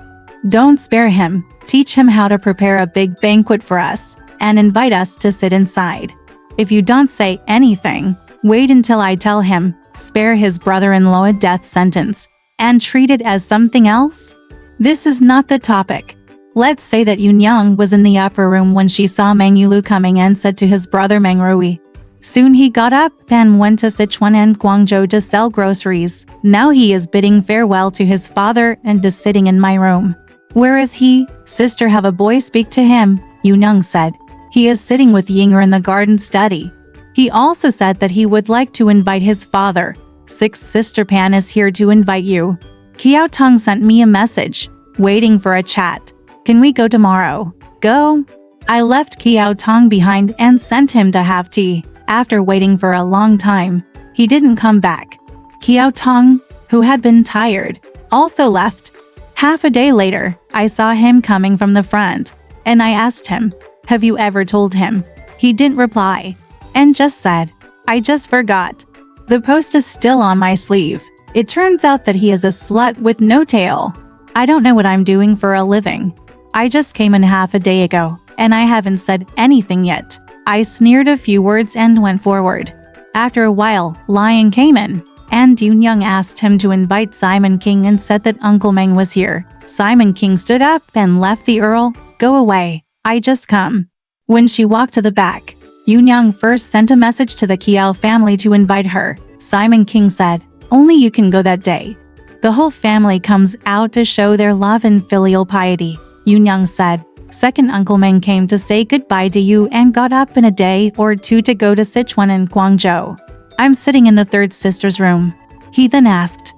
Speaker 1: Don't spare him. Teach him how to prepare a big banquet for us, and invite us to sit inside. If you don't say anything, wait until I tell him, spare his brother-in-law a death sentence, and treat it as something else." This is not the topic. Let's say that Yunyang was in the upper room when she saw Meng Yulu coming and said to his brother Meng Rui. Soon he got up and went to Sichuan and Guangzhou to sell groceries. Now he is bidding farewell to his father and is sitting in my room. "Where is he? Sister, have a boy speak to him," Yunyang said. "He is sitting with Yinger in the garden study." He also said that he would like to invite his father. "Sixth sister Pan is here to invite you. Kiao Tong sent me a message, waiting for a chat. Can we go tomorrow?" "Go." I left Kiao Tong behind and sent him to have tea. After waiting for a long time, he didn't come back. Kiao Tong, who had been tired, also left. Half a day later, I saw him coming from the front, and I asked him, "Have you ever told him?" He didn't reply, and just said, "I just forgot." The post is still on my sleeve. It turns out that he is a slut with no tail. I don't know what I'm doing for a living. I just came in half a day ago, and I haven't said anything yet. I sneered a few words and went forward. After a while, Lion came in, and Yunyang asked him to invite Simon King and said that Uncle Meng was here. Simon King stood up and left the Earl. "Go away. I just come." When she walked to the back, Yunyang first sent a message to the Kiao family to invite her. Simon King said, "Only you can go that day. The whole family comes out to show their love and filial piety." Yunyang said, "Second Uncle Meng came to say goodbye to you and got up in a day or 2 to go to Sichuan and Guangzhou. I'm sitting in the third sister's room." He then asked,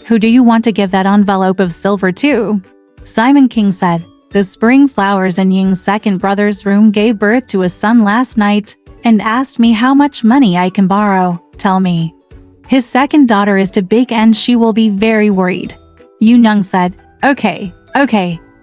Speaker 1: "Who do you want to give that envelope of silver to?" Simon King said, "The spring flowers in Ying's second brother's room gave birth to a son last night and asked me how much money I can borrow. Tell me. His second daughter is too big and she will be very worried." Yunyang said, Okay.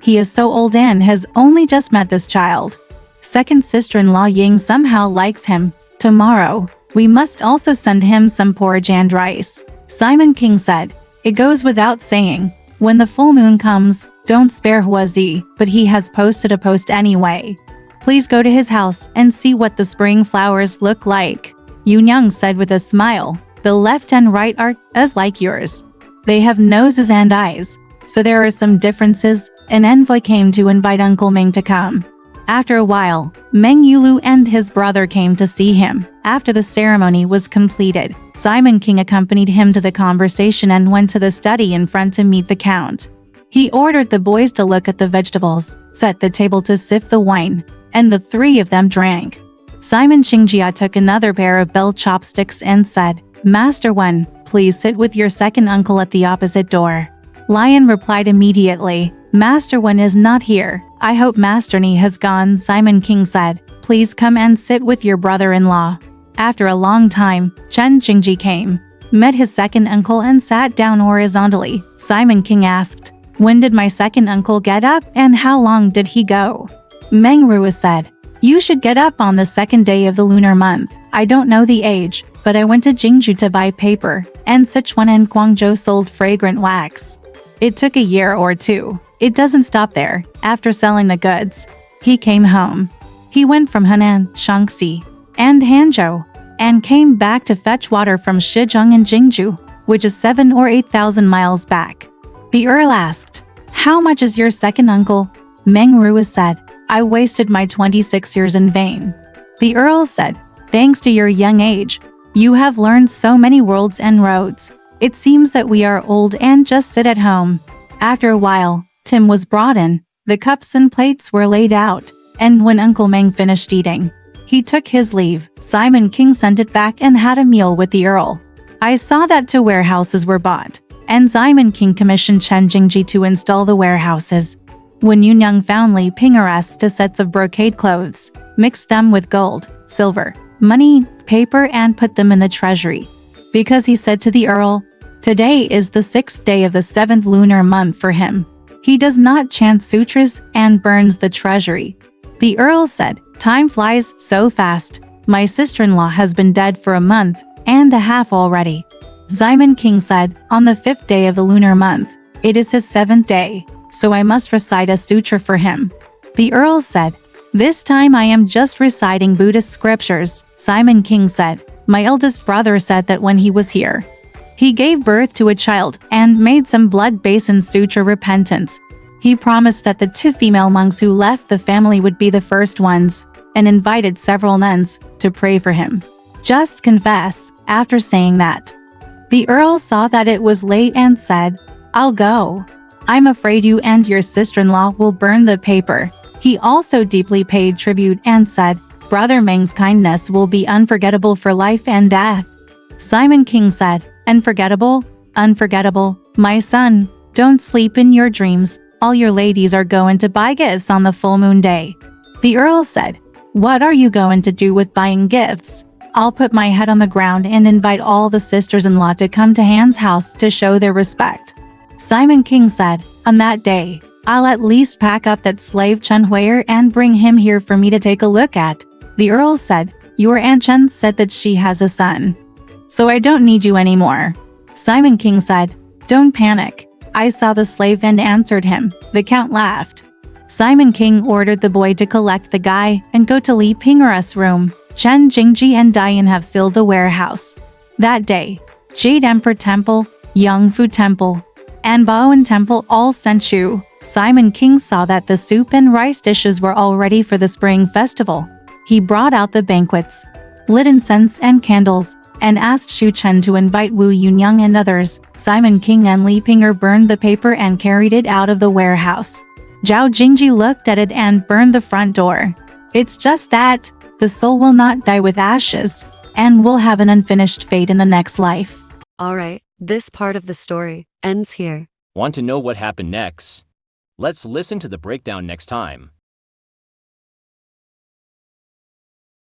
Speaker 1: He is so old and has only just met this child. Second sister-in-law Ying somehow likes him. Tomorrow, we must also send him some porridge and rice." Simon King said, "It goes without saying, when the full moon comes, don't spare Huazi, but he has posted a post anyway. Please go to his house and see what the spring flowers look like." Yunyang said with a smile, "The left and right are as like yours. They have noses and eyes, so there are some differences." An envoy came to invite Uncle Meng to come. After a while, Meng Yulu and his brother came to see him. After the ceremony was completed, Simon King accompanied him to the conversation and went to the study in front to meet the Count. He ordered the boys to look at the vegetables, set the table to sift the wine, and the 3 of them drank. Simon Qingjia took another pair of bell chopsticks and said, "Master Wen, please sit with your second uncle at the opposite door." Lion replied immediately, Master Wen is not here. I hope Master Ni has gone. Simon King said, please come and sit with your brother-in-law. After a long time, Chen Jingji came, met his second uncle and sat down horizontally. Simon King asked, when did my second uncle get up and how long did he go? Meng Ruo said, you should get up on the second day of the lunar month. I don't know the age, but I went to Jingzhou to buy paper, and Sichuan and Guangzhou sold fragrant wax. It took a year or two. It doesn't stop there. After selling the goods, he came home. He went from Henan, Shaanxi, and Hanzhou, and came back to fetch water from Shizhong and Jingzhou, which is 7 or 8,000 miles back. The Earl asked, how much is your second uncle? Meng Ruo said, I wasted my 26 years in vain. The Earl said, thanks to your young age, you have learned so many worlds and roads. It seems that we are old and just sit at home. After a while, Tim was brought in, the cups and plates were laid out, and when Uncle Meng finished eating, he took his leave. Simon King sent it back and had a meal with the Earl. I saw that 2 warehouses were bought, and Simon King commissioned Chen Jingji to install the warehouses. When Yunyang found Li Ping arrests 2 sets of brocade clothes, mixed them with gold, silver, money, paper and put them in the treasury. Because he said to the Earl, today is the 6th day of the 7th lunar month for him. He does not chant sutras and burns the treasury. The Earl said, time flies so fast. My sister-in-law has been dead for a month and a half already. Simon King said, on the 5th day of the lunar month, it is his 7th day, so I must recite a sutra for him. The Earl said, this time I am just reciting Buddhist scriptures. Simon King said, my eldest brother said that when he was here, he gave birth to a child and made some blood basin sutra repentance. He promised that the 2 female monks who left the family would be the first ones, and invited several nuns to pray for him. Just confess. After saying that, the Earl saw that it was late and said, I'll go. I'm afraid you and your sister-in-law will burn the paper. He also deeply paid tribute and said, Brother Meng's kindness will be unforgettable for life and death. Simon King said, unforgettable? Unforgettable. My son, don't sleep in your dreams. All your ladies are going to buy gifts on the full moon day. The Earl said, what are you going to do with buying gifts? I'll put my head on the ground and invite all the sisters-in-law to come to Han's house to show their respect. Simon King said, on that day, I'll at least pack up that slave Chen Huier and bring him here for me to take a look at. The Earl said, your Aunt Chen said that she has a son, so I don't need you anymore. Simon King said, don't panic. I saw the slave and answered him. The Count laughed. Simon King ordered the boy to collect the guy and go to Li Pingera's room. Chen Jingji and Diane have sealed the warehouse. That day, Jade Emperor Temple, Yangfu Temple, and Baoan Temple all sent Shu. Simon King saw that the soup and rice dishes were all ready for the spring festival. He brought out the banquets, lit incense and candles, and asked Shu Chen to invite Wu Yunyang and others. Simon King and Li Pinger burned the paper and carried it out of the warehouse. Zhao Jingji looked at it and burned the front door. It's just that the soul will not die with ashes, and will have an unfinished fate in the next life.
Speaker 2: Alright, this part of the story ends here.
Speaker 3: Want to know what happened next? Let's listen to the breakdown next time.